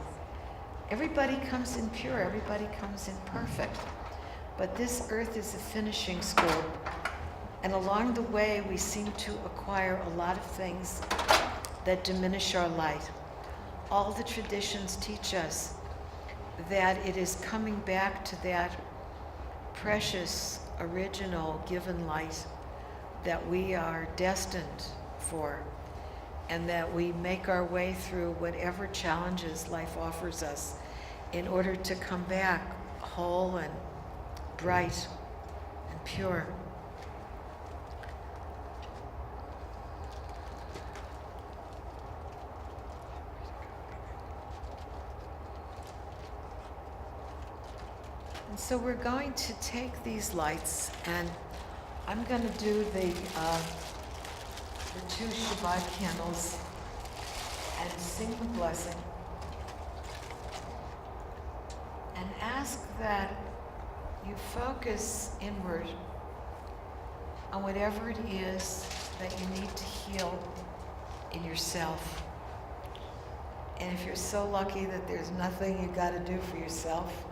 Everybody comes in pure, everybody comes in perfect. But this earth is a finishing school. And along the way we seem to acquire a lot of things that diminish our light. All the traditions teach us that it is coming back to that precious, original, given light that we are destined for. and that we make our way through whatever challenges life offers us in order to come back whole and bright and pure. And so we're going to take these lights, and I'm going to do the 2 Shabbat candles and sing the blessing and ask that you focus inward on whatever it is that you need to heal in yourself. And if you're so lucky that there's nothing you got to do for yourself,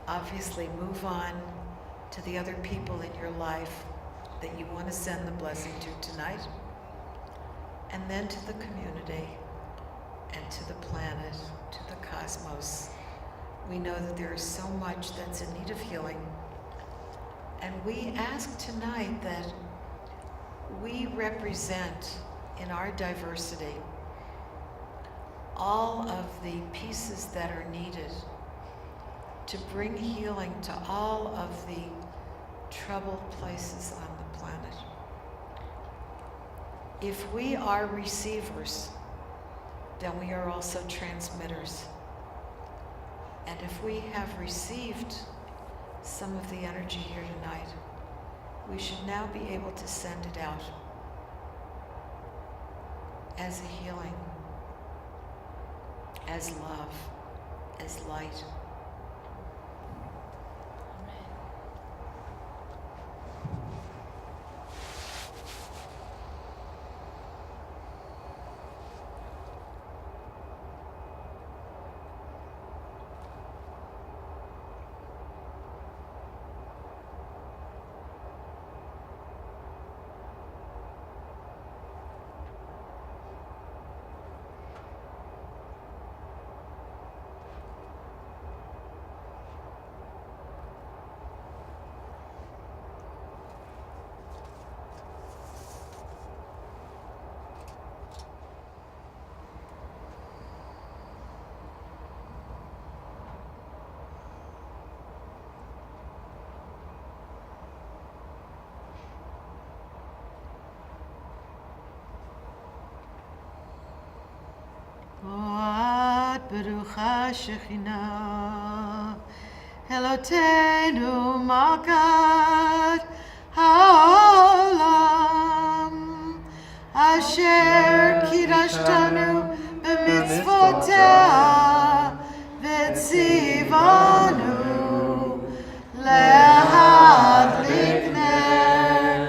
obviously move on to the other people in your life that you want to send the blessing to tonight, and then to the community and to the planet, to the cosmos. We know that there is so much that's in need of healing. And we ask tonight that we represent in our diversity all of the pieces that are needed to bring healing to all of the troubled places on the planet. If we are receivers, then we are also transmitters. And if we have received some of the energy here tonight, we should now be able to send it out as a healing, as love, as light. Baruch Shekhinah, Eloteinu Malkat Haolam, Asher Kidashtanu b'mitzvoteha v'tzivanu lehadlik ner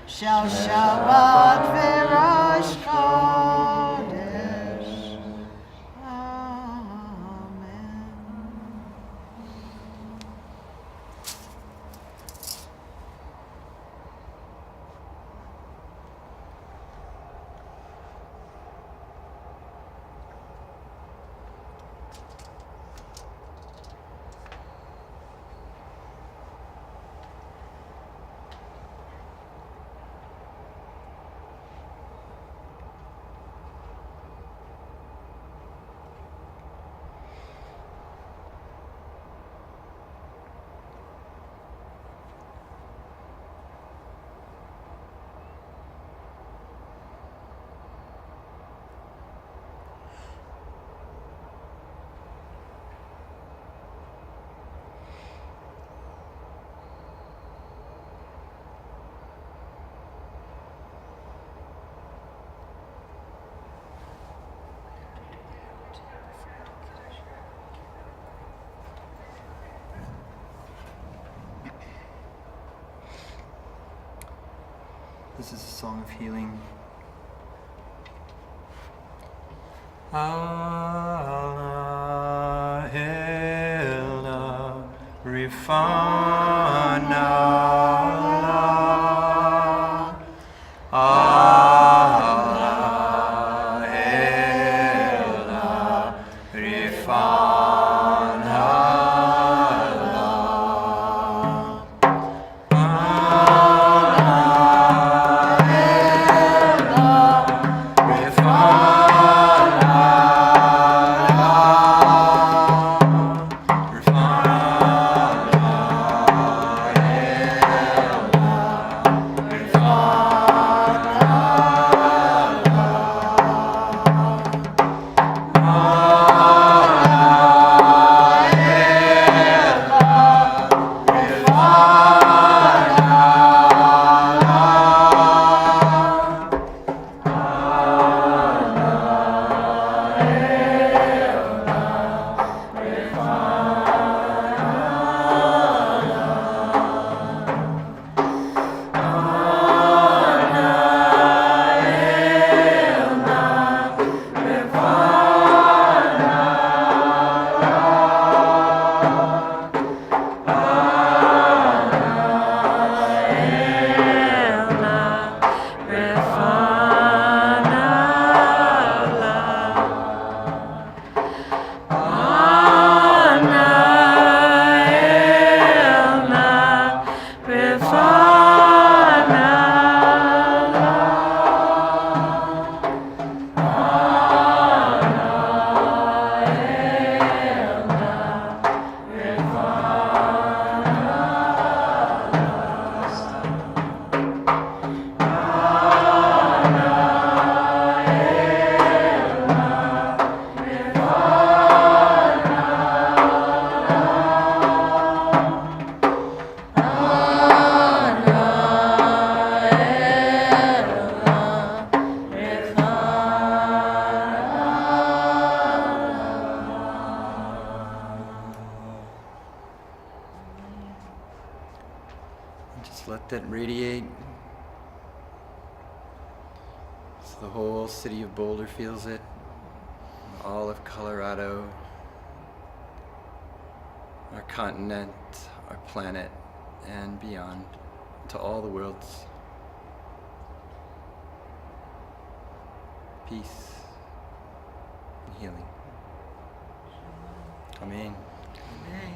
shel Shabbat v'Rosh Chodesh. Amen. This is a song of healing. Allah Helna Rifana Allah Helna Rifana Allah Just let that radiate. So the whole city of Boulder feels it. All of Colorado. Our continent, our planet, and beyond. To all the worlds. Peace and healing. Amen. Amen.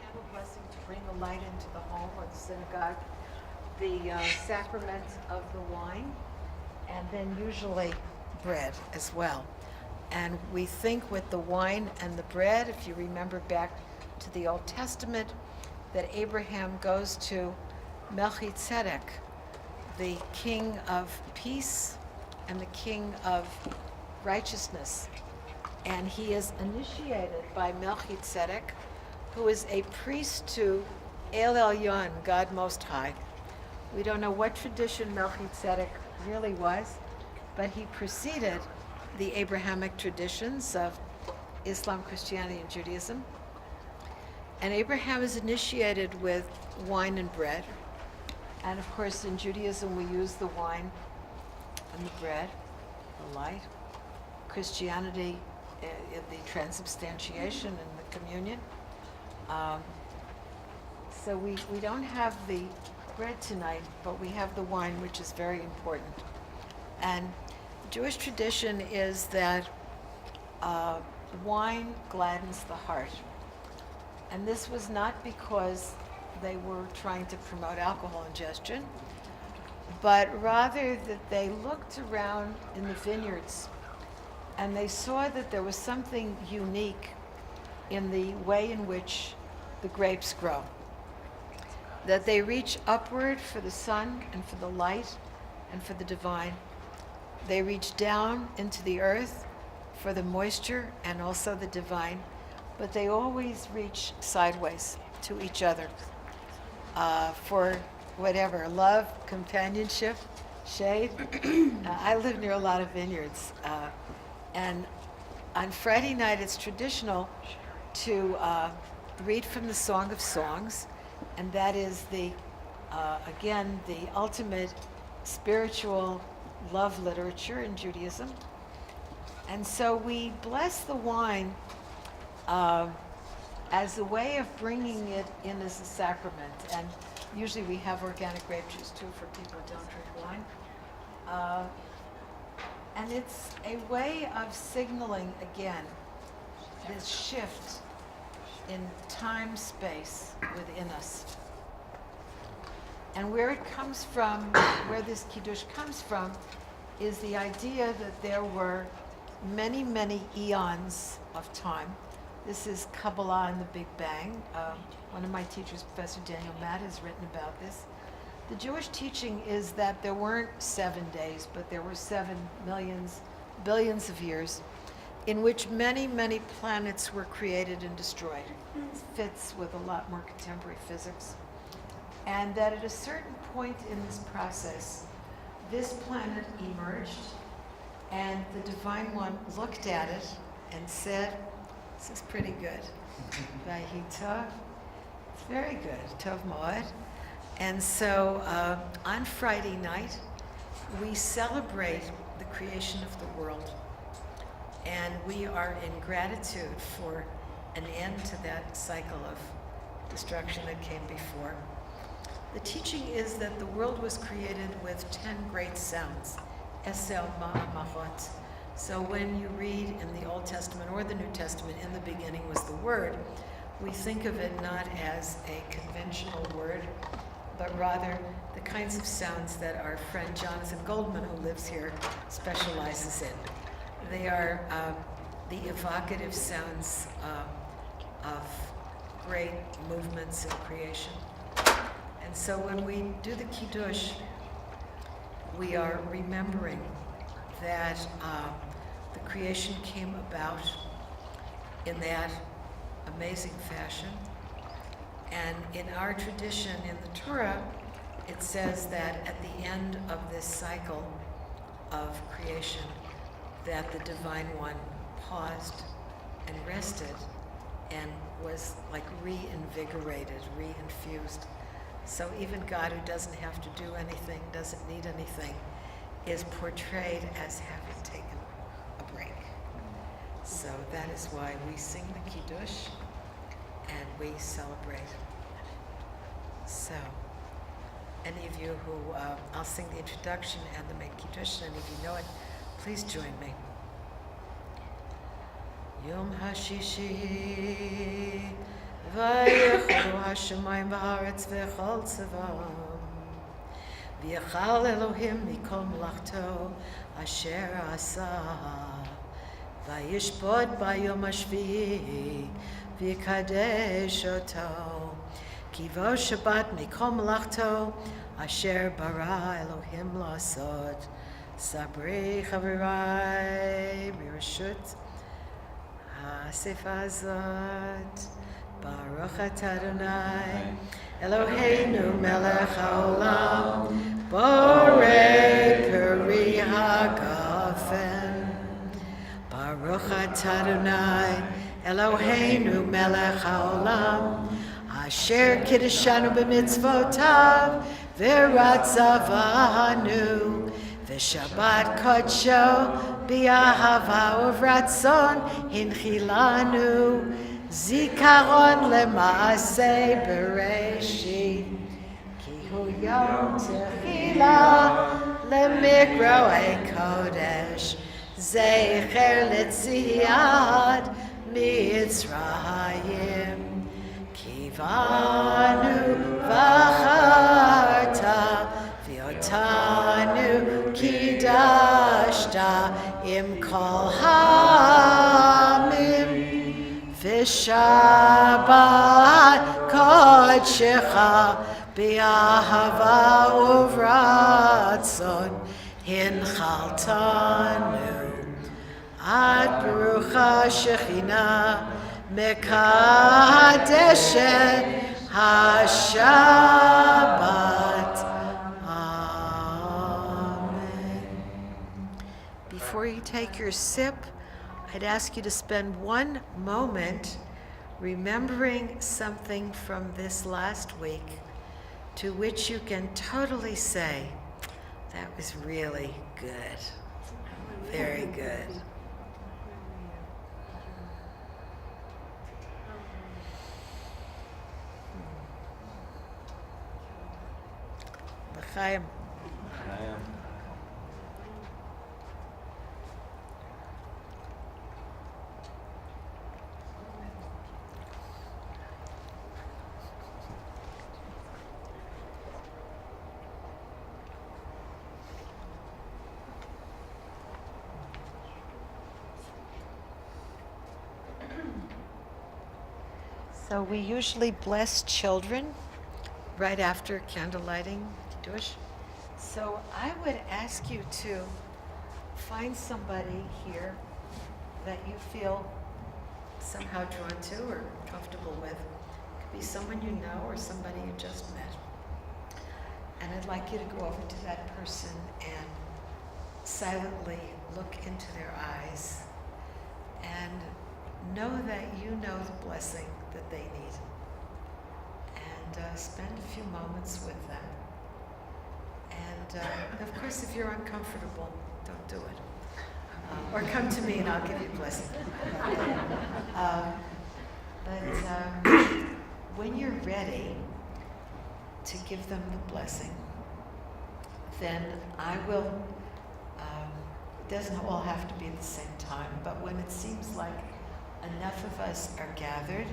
Candle blessing to bring the light into the home or the synagogue, the sacrament of the wine, and then usually bread as well. And we think with the wine and the bread, if you remember back to the Old Testament, that Abraham goes to Melchizedek, the king of peace and the king of righteousness. And he is initiated by Melchizedek, who is a priest to El Elyon, God Most High. We don't know what tradition Melchizedek really was, but he preceded the Abrahamic traditions of Islam, Christianity, and Judaism. And Abraham is initiated with wine and bread. And of course, in Judaism, we use the wine and the bread, the light. Christianity, the transubstantiation and the communion. So we don't have the bread tonight, but we have the wine, which is very important. And Jewish tradition is that wine gladdens the heart. And this was not because they were trying to promote alcohol ingestion, but rather that they looked around in the vineyards and they saw that there was something unique in the way in which the grapes grow. That they reach upward for the sun and for the light and for the divine. They reach down into the earth for the moisture and also the divine, but they always reach sideways to each other for whatever, love, companionship, shade. I live near a lot of vineyards, and on Friday night it's traditional to read from the Song of Songs, and that is again, the ultimate spiritual love literature in Judaism. And so we bless the wine as a way of bringing it in as a sacrament. And usually we have organic grape juice too for people who don't drink wine. And it's a way of signaling again this shift in time, space within us. And where it comes from, where this Kiddush comes from, is the idea that there were many, many eons of time. This is Kabbalah and the Big Bang. One of my teachers, Professor Daniel Matt, has written about this. The Jewish teaching is that there weren't 7 days, but there were 7 millions, billions of years in which many, many planets were created and destroyed. It fits with a lot more contemporary physics. And that at a certain point in this process, this planet emerged, and the Divine One looked at it and said, "This is pretty good." Vahi Tov. It's very good. Tov Moed. And so on Friday night, we celebrate the creation of the world. And we are in gratitude for an end to that cycle of destruction that came before. The teaching is that the world was created with 10 great sounds, Esel Ma'amahot. So when you read in the Old Testament or the New Testament, in the beginning was the Word, we think of it not as a conventional word, but rather the kinds of sounds that our friend Jonathan Goldman, who lives here, specializes in. They are the evocative sounds of great movements in creation. And so when we do the Kiddush, we are remembering that the creation came about in that amazing fashion, And in our tradition in the Torah, it says that at the end of this cycle of creation, that the Divine One paused and rested and was like reinvigorated, reinfused. So even God, who doesn't have to do anything, doesn't need anything, is portrayed as having taken a break. So that is why we sing the Kiddush and we celebrate. So, any of you who, I'll sing the introduction and the main Kiddush, and if you know it, please join me. Yom HaShishi Vayechalu HaShamayim V'Haaretz V'Chol Tzavam V'Yachal Elohim Mikol Melachto Asher Asa Vayishbod Bayom HaShvi'i V'Yikadesh Oto Kivo Shabbat Mikol Melachto Asher Bara Elohim La'asod Sabri Chavirai Mirashut HaSefa Azot Baruch Atah Adonai Eloheinu Melech HaOlam Borei Peri HaGofen Baruch Atah Adonai Eloheinu Melech HaOlam Asher Kiddeshanu b'mitzvotav v'ratzavanu v'shabbat kodsho b'ahava uvratzon hinchilanu zikaron lemaaseh bereshit ki hu yom tehila lemikroei kodesh zecher letziad mitzrayim Kivanu v'acharta v'yotanu kidashta im kol hamim v'shabbat kodshecha b'ahava uvratzon hinchaltanu ad barucha shechina Mekadeshet HaShabbat. Amen. Before you take your sip, I'd ask you to spend one moment remembering something from this last week to which you can totally say, that was really good. Very good. L'chaim. So we usually bless children right after candle lighting. So I would ask you to find somebody here that you feel somehow drawn to or comfortable with. It could be someone you know or somebody you just met. And I'd like you to go over to that person and silently look into their eyes and know that you know the blessing that they need. And spend a few moments with them. And of course, if you're uncomfortable, don't do it. Or come to me and I'll give you a blessing. When you're ready to give them the blessing, then I will, it doesn't all have to be at the same time, but when it seems like enough of us are gathered,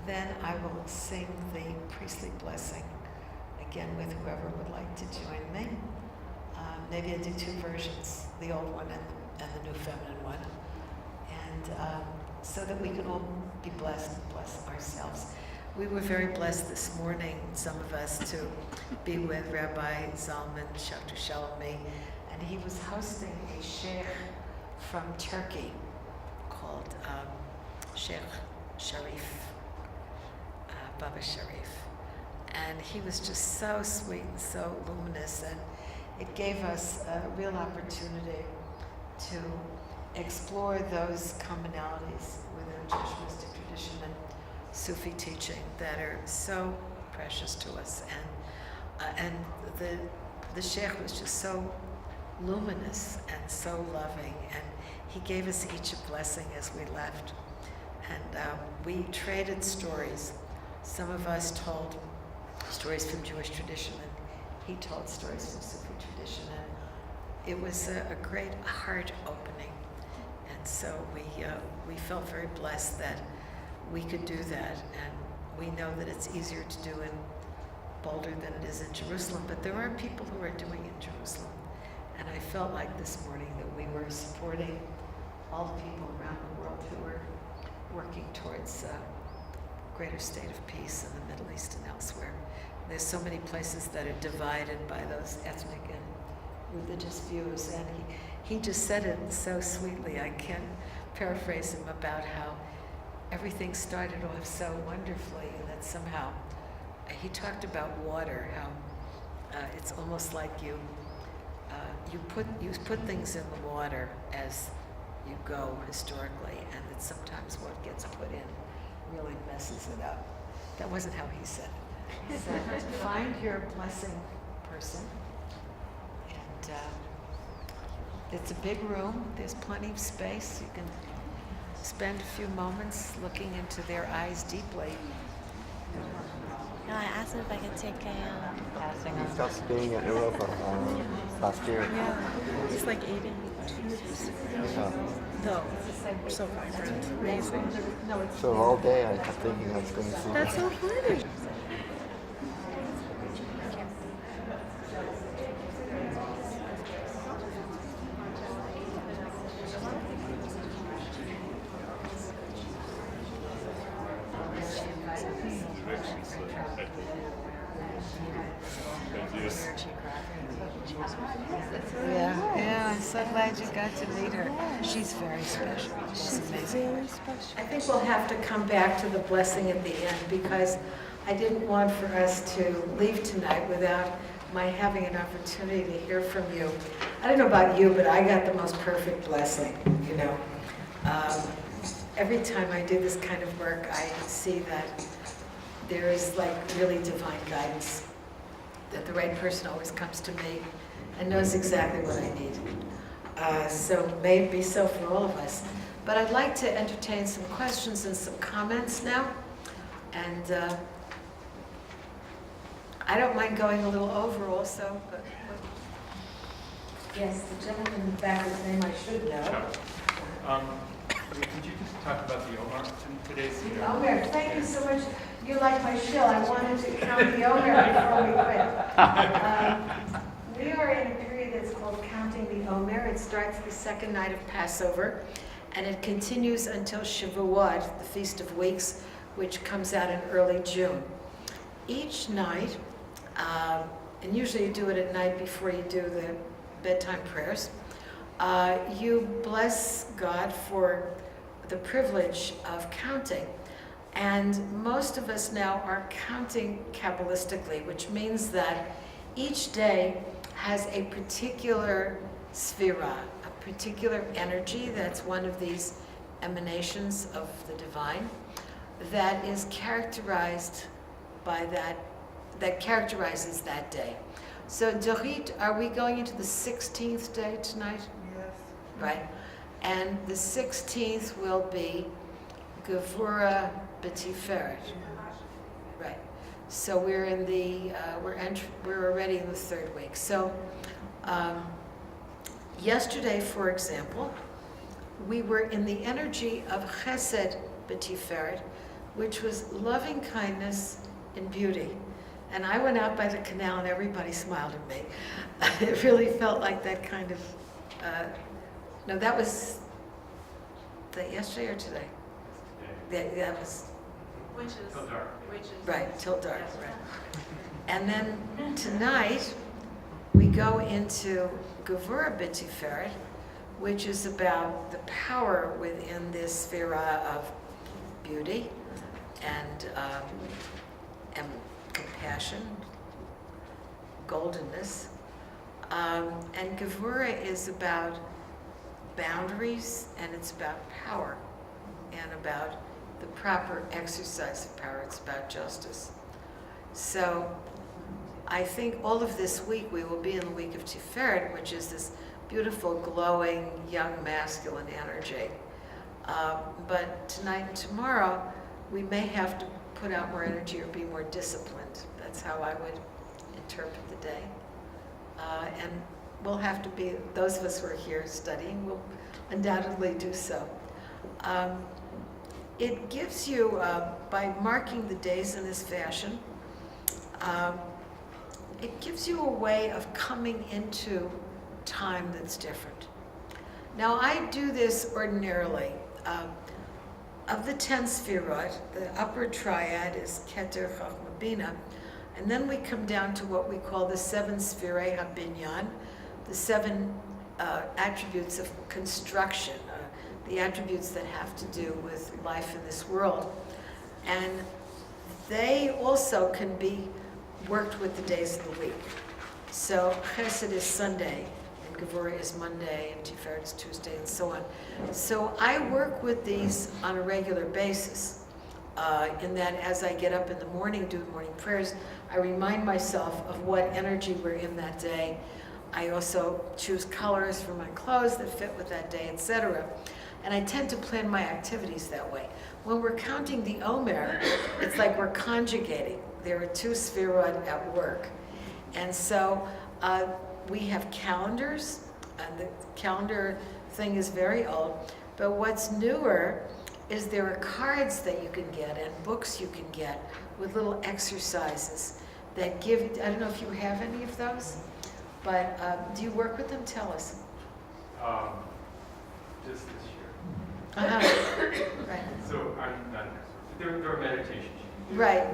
then I will sing the priestly blessing again with whoever would like to join me. Maybe I'll do two versions, the old one and the new feminine one. And so that we can all be blessed and bless ourselves. We were very blessed this morning, some of us, to be with Rabbi Zalman Schachter-Shalomi, and he was hosting a sheikh from Turkey called Sheikh Sharif. Baba Sharif. And he was just so sweet and so luminous, and it gave us a real opportunity to explore those commonalities within Jewish mystic tradition and Sufi teaching that are so precious to us. And the Sheikh was just so luminous and so loving, and he gave us each a blessing as we left. And we traded stories. Some of us told stories from Jewish tradition, and he told stories from Sufi tradition, and it was a great heart opening. And so we felt very blessed that we could do that, and we know that it's easier to do in Boulder than it is in Jerusalem, but there are people who are doing it in Jerusalem. And I felt like this morning that we were supporting all the people around the world who were working towards a greater state of peace in the Middle East and elsewhere. There's so many places that are divided by those ethnic and religious views, and he just said it so sweetly. I can't paraphrase him about how everything started off so wonderfully, and that somehow he talked about water, how it's almost like you put things in the water as you go historically, and that sometimes what gets put in really messes it up. That wasn't how he said it. He said, find your blessing person. And it's a big room. There's plenty of space. You can spend a few moments looking into their eyes deeply. No, I asked him if I could take a passing He stopped skiing at Naropa last year. Yeah, it's like 82 No, so vibrant, amazing. So all day I kept thinking I was going to see That's so funny. Yeah, I'm so glad you got to meet her. She's very special. She's amazing. Very special. I think we'll have to come back to the blessing at the end, because I didn't want for us to leave tonight without my having an opportunity to hear from you. I don't know about you, but I got the most perfect blessing, you know. Every time I do this kind of work, I see that there is like really divine guidance, that the right person always comes to me and knows exactly what I need. So may it be so for all of us. But I'd like to entertain some questions and some comments now. And I don't mind going a little over also, but yes, the gentleman in the back, whose name I should know. Could you just talk about the Omar in today's Omer, thank you so much. You like my shill. I wanted to count the Omer before we quit. We are in a period that's called Counting the Omer. It starts the second night of Passover, and it continues until Shavuot, the Feast of Weeks, which comes out in early June. Each night, and usually you do it at night before you do the bedtime prayers, you bless God for the privilege of counting. And most of us now are counting Kabbalistically, which means that each day has a particular sphera, a particular energy that's one of these emanations of the divine that is characterized by that characterizes that day. So Dorit, are we going into the 16th day tonight? Yes. Right. And the 16th will be Gevura B'Tiferet. Right. So we're in the we're already in the third week. So yesterday, for example, we were in the energy of Chesed B'Tiferet, which was loving kindness and beauty. And I went out by the canal and everybody smiled at me. It really felt like that kind of. No, that was yesterday or today? That was. Till dark. Right, till dark, right. And then tonight, we go into Gevura B'Tiferet, which is about the power within this sphera of beauty and and compassion, goldenness. And Gevura is about boundaries, and it's about power, and about the proper exercise of power. It's about justice. So I think all of this week we will be in the week of Tiferet, which is this beautiful, glowing, young, masculine energy. But tonight and tomorrow, we may have to put out more energy or be more disciplined. That's how I would interpret the day. And we'll have to be, those of us who are here studying will undoubtedly do so. It gives you, by marking the days in this fashion, it gives you a way of coming into time that's different. Now, I do this ordinarily. Of the 10 sfirot, the upper triad is Keter, Chachma, Bina, and then we come down to what we call the 7 sfirei habinyan, the 7 attributes of construction, the attributes that have to do with life in this world. And they also can be worked with the days of the week. So Chesed is Sunday, and Gevura is Monday, and Tiferet is Tuesday, and so on. So I work with these on a regular basis, in that as I get up in the morning, do the morning prayers, I remind myself of what energy we're in that day. I also choose colors for my clothes that fit with that day, etc. And I tend to plan my activities that way. When we're counting the Omer, it's like we're conjugating. There are 2 sfirot at work. And so we have calendars, and the calendar thing is very old. But what's newer is there are cards that you can get and books you can get with little exercises that give, I don't know if you have any of those, but do you work with them? Tell us. Just this year. Right. So I'm not an expert. There are meditations you can do. Right.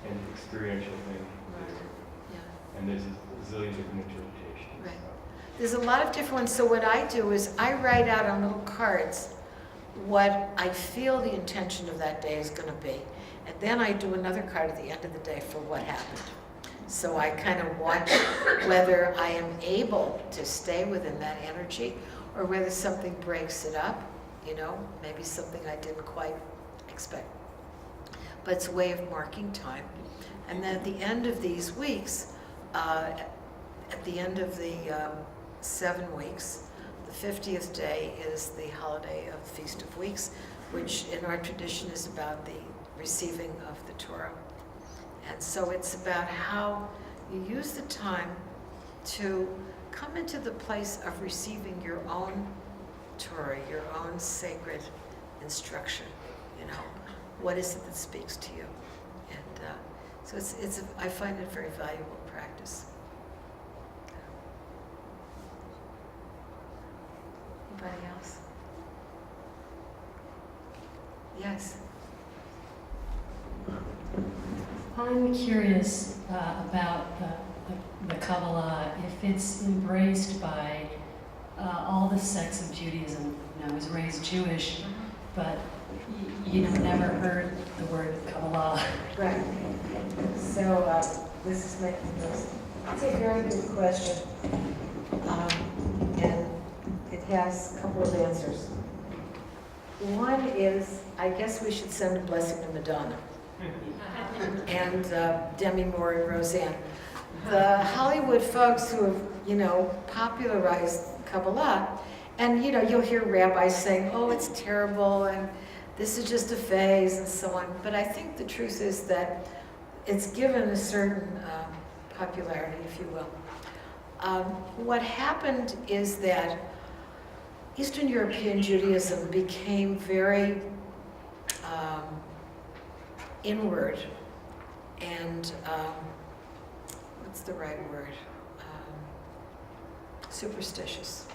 And experiential things you can do. Yeah. And there's a zillion different interpretations. Right. There's a lot of different ones. So what I do is I write out on little cards what I feel the intention of that day is going to be. And then I do another card at the end of the day for what happened. So I kind of watch whether I am able to stay within that energy or whether something breaks it up, you know, maybe something I didn't quite expect. But it's a way of marking time. And then at the end of these weeks, at the end of the 7 weeks, the 50th day is the holiday of the Feast of Weeks, which in our tradition is about the receiving of the Torah. And so it's about how you use the time to come into the place of receiving your own Torah, your own sacred instruction. You know, what is it that speaks to you? And so I find it a very valuable practice. Anybody else? Yes. I'm curious about the Kabbalah, if it's embraced by all the sects of Judaism. You know, I was raised Jewish, but you know, never heard the word Kabbalah. Right. So this is making this. It's a very good question, and it has a couple of answers. One is, I guess we should send a blessing to Madonna and Demi Moore and Roseanne. The Hollywood folks who have, you know, popularized Kabbalah, and you know, you'll hear rabbis saying, "Oh, it's terrible," and this is just a phase, and so on. But I think the truth is that it's given a certain popularity, if you will. What happened is that Eastern European Judaism became very inward and, what's the right word? Superstitious.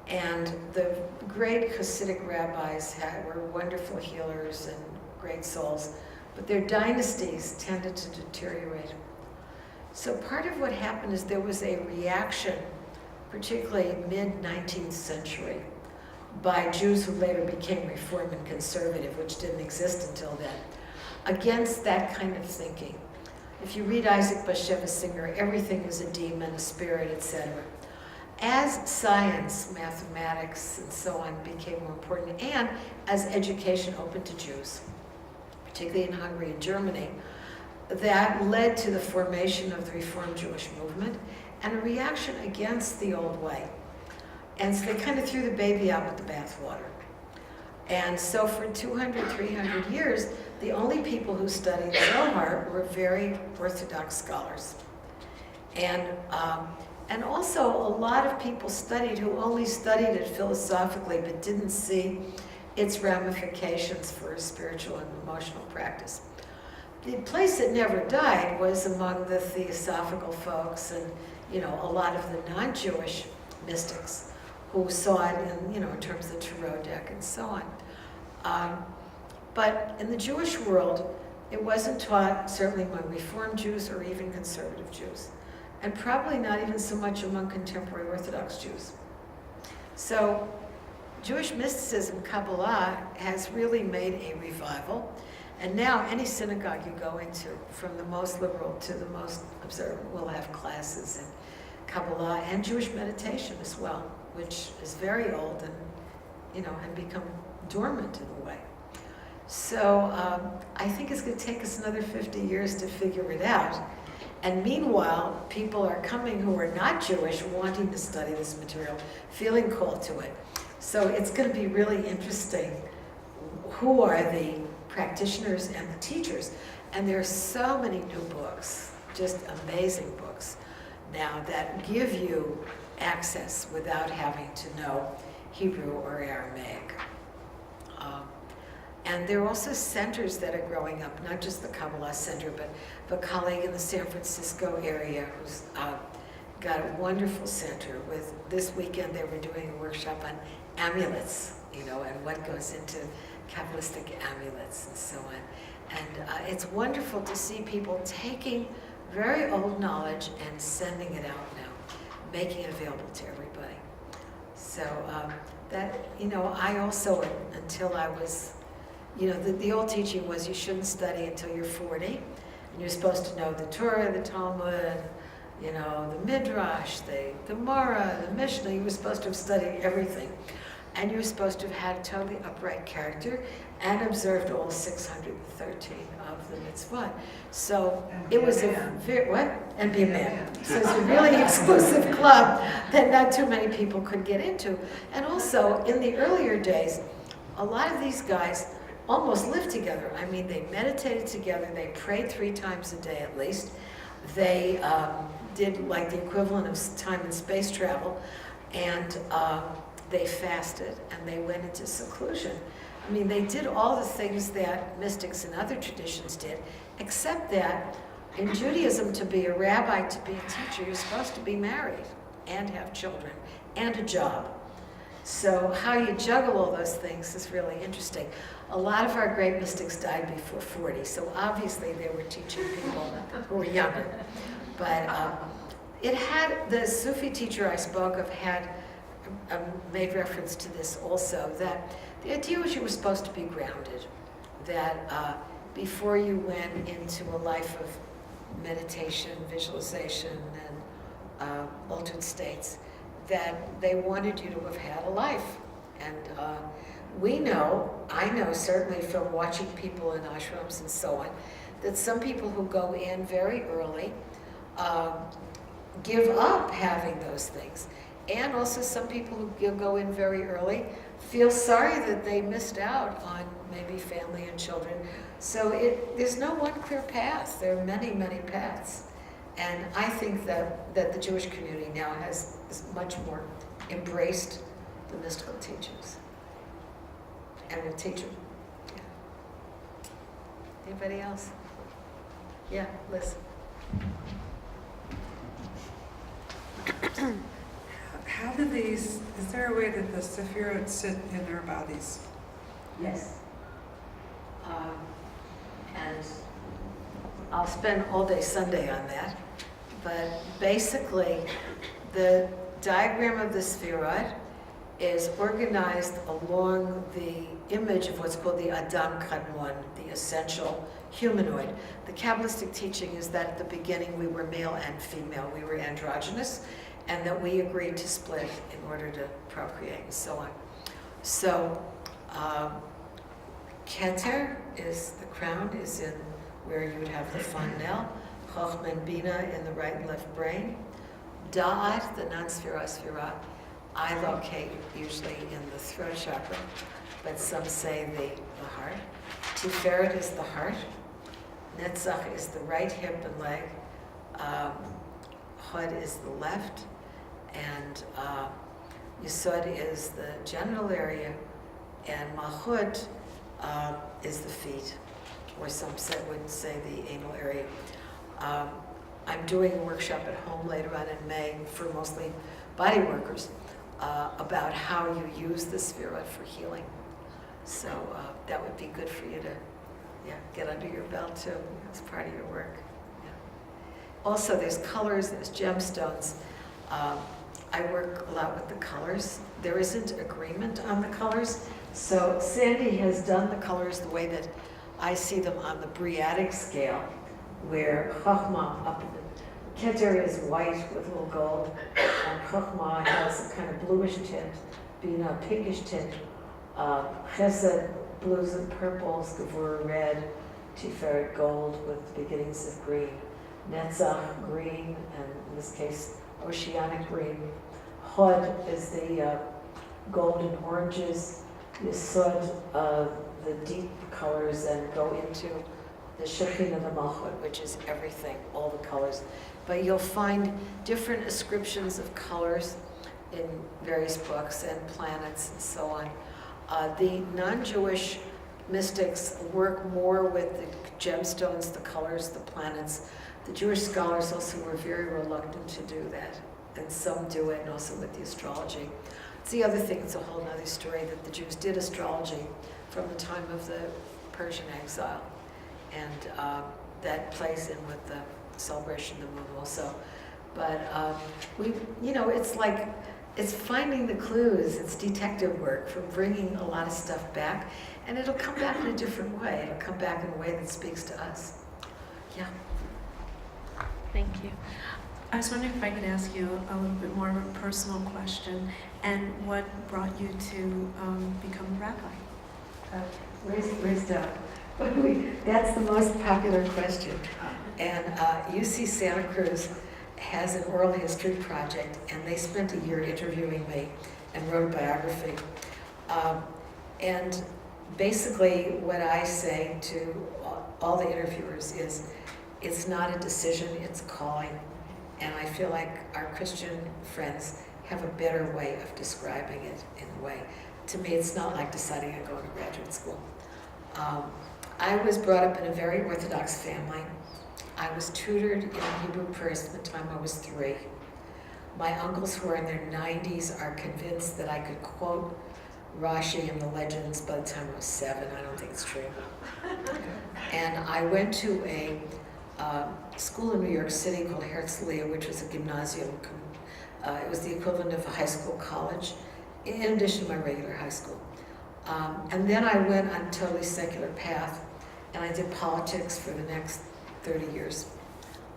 And the great Hasidic rabbis were wonderful healers and great souls, but their dynasties tended to deteriorate. So part of what happened is there was a reaction, particularly mid-19th century, by Jews who later became Reform and Conservative, which didn't exist until then, against that kind of thinking. If you read Isaac Bashevis Singer, everything is a demon, a spirit, etc. As science, mathematics, and so on became more important, and as education opened to Jews, particularly in Hungary and Germany, that led to the formation of the Reformed Jewish movement and a reaction against the old way. And so they kind of threw the baby out with the bathwater. And so for 200, 300 years, the only people who studied the Zohar were very Orthodox scholars. And also a lot of people studied who only studied it philosophically but didn't see its ramifications for a spiritual and emotional practice. The place that never died was among the theosophical folks and, you know, a lot of the non-Jewish mystics who saw it in, you know, in terms of the tarot deck and so on. But in the Jewish world, it wasn't taught certainly among Reformed Jews or even conservative Jews, and probably not even so much among contemporary Orthodox Jews. So Jewish mysticism, Kabbalah, has really made a revival. And now any synagogue you go into, from the most liberal to the most observant, will have classes in Kabbalah and Jewish meditation as well, which is very old and, you know, had become dormant in a way. So I think it's going to take us another 50 years to figure it out. And meanwhile, people are coming who are not Jewish, wanting to study this material, feeling called to it. So it's going to be really interesting. Who are the practitioners and the teachers? And there are so many new books, just amazing books now that give you access without having to know Hebrew or Aramaic. And there are also centers that are growing up, not just the Kabbalah Center, but a colleague in the San Francisco area who's got a wonderful center with, this weekend they were doing a workshop on amulets, you know, and what goes into Kabbalistic amulets and so on. And it's wonderful to see people taking very old knowledge and sending it out now, making it available to everybody. So that, you know, I also, until I was, you know, the old teaching was you shouldn't study until you're 40, and you're supposed to know the Torah, the Talmud, you know, the Midrash, the Gemara, the Mishnah. You were supposed to have studied everything. And you were supposed to have had a totally upright character and observed all 613 of the mitzvot. So it was a very, what? And be a man. So it's a really exclusive club that not too many people could get into. And also, in the earlier days, a lot of these guys almost lived together. I mean, they meditated together, they prayed 3 times a day at least. They did like the equivalent of time and space travel, and they fasted and they went into seclusion. I mean, they did all the things that mystics and other traditions did, except that in Judaism, to be a rabbi, to be a teacher, you're supposed to be married and have children and a job. So how you juggle all those things is really interesting. A lot of our great mystics died before 40, so obviously they were teaching people who were younger. But it had, the Sufi teacher I spoke of had made reference to this also, that the idea was you were supposed to be grounded, that before you went into a life of meditation, visualization, and altered states, that they wanted you to have had a life. And we know, I know certainly from watching people in ashrams and so on, that some people who go in very early give up having those things. And also some people who go in very early feel sorry that they missed out on maybe family and children. So there's no one clear path. There are many, many paths. And I think that the Jewish community now has much more embraced the mystical teachings. And will teach them. Yeah. Anybody else? Yeah, Liz. How do these, is there a way that the Sephirot sit in their bodies? Yes. And I'll spend all day Sunday on that. But basically, the diagram of the Sephirot is organized along the image of what's called the Adam Kadmon, the essential humanoid. The Kabbalistic teaching is that at the beginning we were male and female, we were androgynous, and that we agreed to split in order to procreate and so on. So, Keter is, the crown is in where you would have the fontanelle, Chochmah and Bina in the right and left brain. Da'at, the non-sphera, I locate usually in the throat chakra, but some say the heart. Tiferet is the heart. Netzach is the right hip and leg. Hod is the left. And Yesod is the genital area. And Malchut is the feet, or some would say the anal area. I'm doing a workshop at home later on in May for mostly body workers about how you use the sphera for healing. So that would be good for you to get under your belt too as part of your work. Yeah. Also, there's colors, there's gemstones. I work a lot with the colors. There isn't agreement on the colors. So Sandy has done the colors the way that I see them on the Briatic scale, where Chochmah up in the Keter is white with a little gold, and Chochmah has a kind of bluish tint, Bina pinkish tint, Chesed blues and purples, Gevurah red, Tiferet gold with beginnings of green, Netzach green, and in this case oceanic green. Hod is the golden oranges, Yesod the deep colors, and go into the Shekhinah, the Malchut, which is everything, all the colors. But you'll find different ascriptions of colors in various books and planets and so on. The non-Jewish mystics work more with the gemstones, the colors, the planets. The Jewish scholars also were very reluctant to do that, and some do it, and also with the astrology. It's the other thing, it's a whole other story, that the Jews did astrology from the time of the Persian exile. And that plays in with the celebration of the moon also. But it's finding the clues, it's detective work from bringing a lot of stuff back, and it'll come back in a different way. It'll come back in a way that speaks to us. Yeah. Thank you. I was wondering if I could ask you a little bit more of a personal question, and what brought you to become a rabbi? Where's Doug? That's the most popular question. And UC Santa Cruz has an oral history project, and they spent a year interviewing me and wrote a biography. And basically what I say to all the interviewers is, it's not a decision, it's a calling. And I feel like our Christian friends have a better way of describing it in a way. To me, it's not like deciding to go to graduate school. I was brought up in a very Orthodox family. I was tutored in Hebrew prayers from the time I was 3. My uncles who are in their 90s are convinced that I could quote Rashi and the legends by the time I was 7. I don't think it's true. And I went to a school in New York City called Herzliya, which was a gymnasium. It was the equivalent of a high school college, in addition to my regular high school. And then I went on a totally secular path, and I did politics for the next 30 years.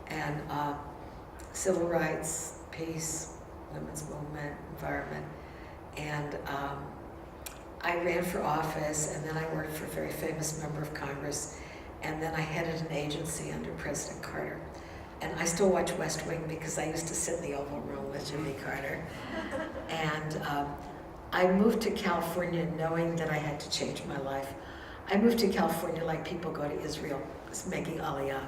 And civil rights, peace, women's movement, environment. And I ran for office, and then I worked for a very famous member of Congress, and then I headed an agency under President Carter. And I still watch West Wing because I used to sit in the Oval Room with Jimmy Carter. And I moved to California knowing that I had to change my life. I moved to California like people go to Israel, it's making Aliyah.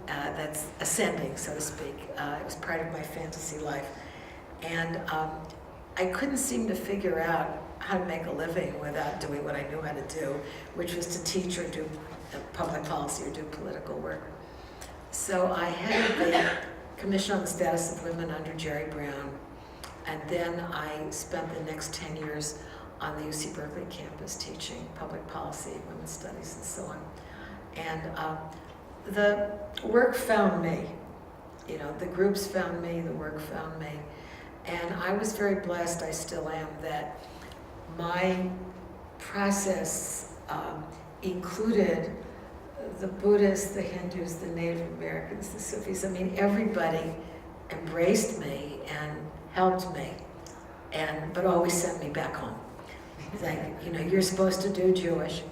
That's ascending, so to speak. It was part of my fantasy life. And I couldn't seem to figure out how to make a living without doing what I knew how to do, which was to teach or do public policy or do political work. So I headed the Commission on the Status of Women under Jerry Brown, and then I spent the next 10 years on the UC Berkeley campus teaching public policy, women's studies, and so on. And the work found me. You know, the groups found me, the work found me. And I was very blessed, I still am, that my process included the Buddhists, the Hindus, the Native Americans, the Sufis, I mean, everybody embraced me and helped me, but always sent me back home. Like, you're supposed to do Jewish.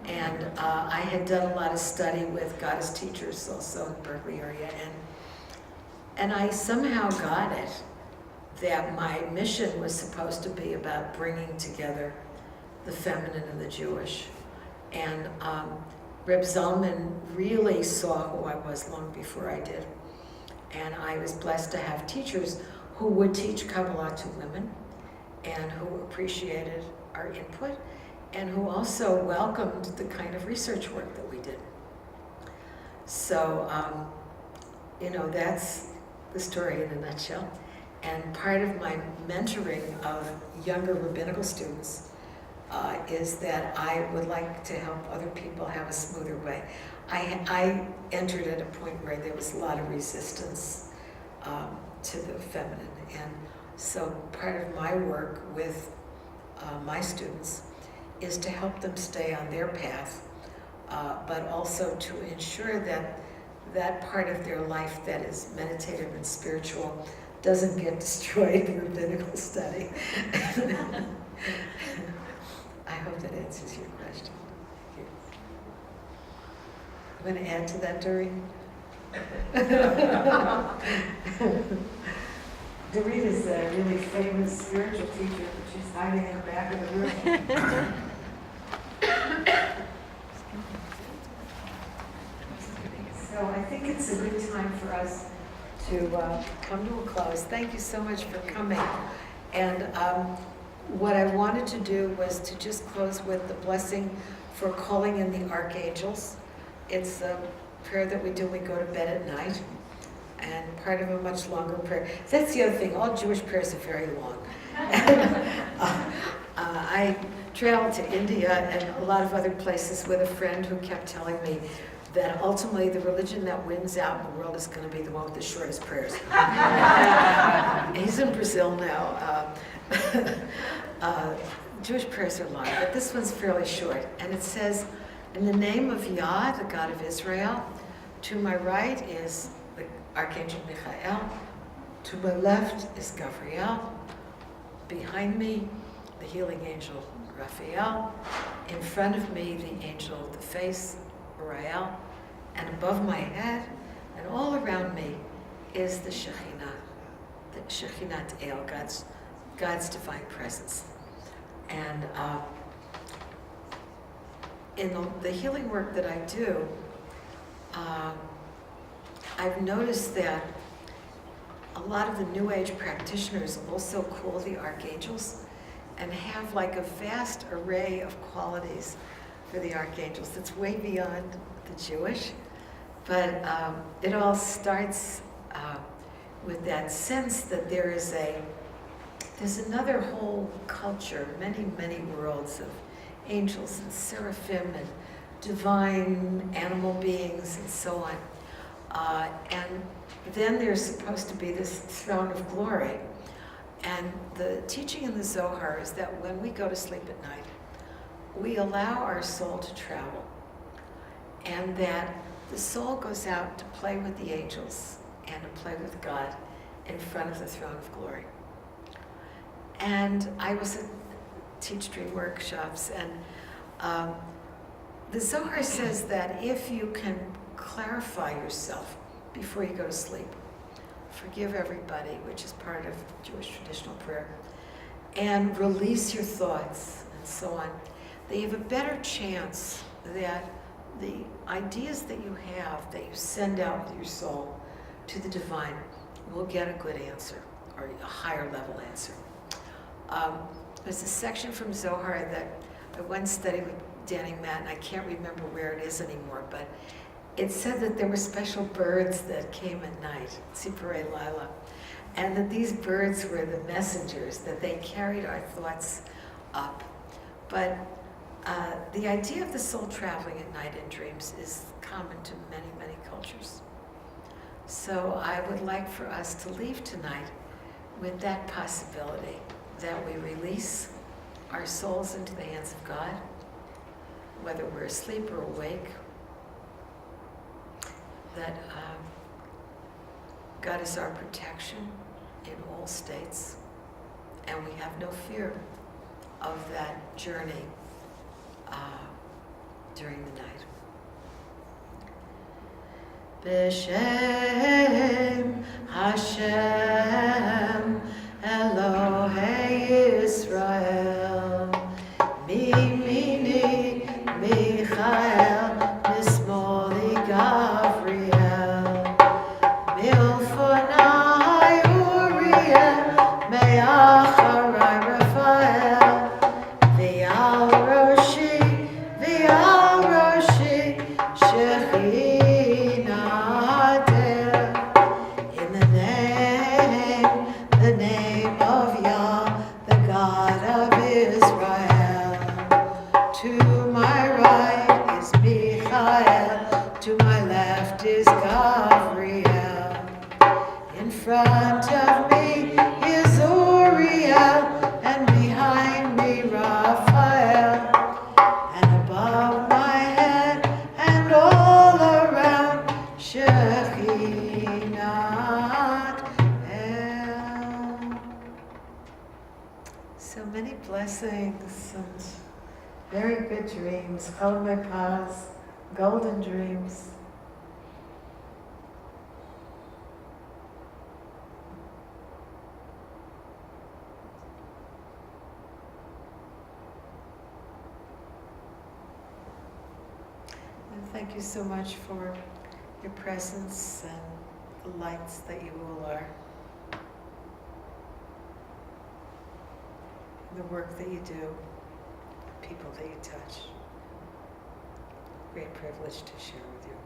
And I had done a lot of study with goddess teachers also in the Berkeley area, and I somehow got it that my mission was supposed to be about bringing together the feminine and the Jewish. And Rabbi Zalman really saw who I was long before I did. And I was blessed to have teachers who would teach Kabbalah to women and who appreciated our input and who also welcomed the kind of research work that we did. So, that's the story in a nutshell. And part of my mentoring of younger rabbinical students is that I would like to help other people have a smoother way. I entered at a point where there was a lot of resistance to the feminine. And so part of my work with my students is to help them stay on their path, but also to ensure that that part of their life that is meditative and spiritual doesn't get destroyed in rabbinical study. I hope that answers your question. I'm going to add to that, Doreen. Doreen is a really famous spiritual teacher, but she's hiding in the back of the room. So I think it's a good time for us to come to a close. Thank you so much for coming. And what I wanted to do was to just close with the blessing for calling in the archangels. It's a prayer that we do when we go to bed at night, and part of a much longer prayer. That's the other thing, all Jewish prayers are very long. I traveled to India and a lot of other places with a friend who kept telling me that ultimately the religion that wins out in the world is going to be the one with the shortest prayers. He's in Brazil now. Jewish prayers are long, but this one's fairly short. And it says, in the name of Yah, the God of Israel, to my right is the Archangel Michael, to my left is Gabriel, behind me the healing angel Raphael, in front of me the angel of the face, Uriel, and above my head and all around me is the Shekhinah, the Shekhinat El, God's divine presence. And in the healing work that I do, I've noticed that a lot of the New Age practitioners also call the archangels and have like a vast array of qualities for the archangels that's way beyond the Jewish. But it all starts with that sense that there's another whole culture, many, many worlds of angels and seraphim and divine animal beings and so on. And then there's supposed to be this throne of glory. And the teaching in the Zohar is that when we go to sleep at night, we allow our soul to travel, and that the soul goes out to play with the angels and to play with God in front of the throne of glory. And I was at Teach Dream workshops, and the Zohar says that if you can clarify yourself before you go to sleep, forgive everybody, which is part of Jewish traditional prayer, and release your thoughts and so on, that you have a better chance that the ideas that you have, that you send out with your soul to the divine, will get a good answer, or a higher level answer. There's a section from Zohar that I once studied with Danny Matt, and I can't remember where it is anymore, but it said that there were special birds that came at night, Tzipore Lila, and that these birds were the messengers, that they carried our thoughts up. But the idea of the soul traveling at night in dreams is common to many, many cultures. So I would like for us to leave tonight with that possibility, that we release our souls into the hands of God, whether we're asleep or awake, that God is our protection in all states, and we have no fear of that journey during the night. B'Shem Hashem Elohei Yisrael Mimini Michael Mismoli Gavriel Milfonai Uriel Me'acharai Raphael V'al Roshi Shechinah in the name of Yah, the God of Israel. To my right is Michael, to my left is Gavriel. In front of me is Uriel, and behind me Raphael. And above my head and all around Shechinah El. So many blessings and very good dreams. Kol Mepaz, golden dreams. And thank you so much for your presence and the lights that you all are. The work that you do, the people that you touch. Great privilege to share with you.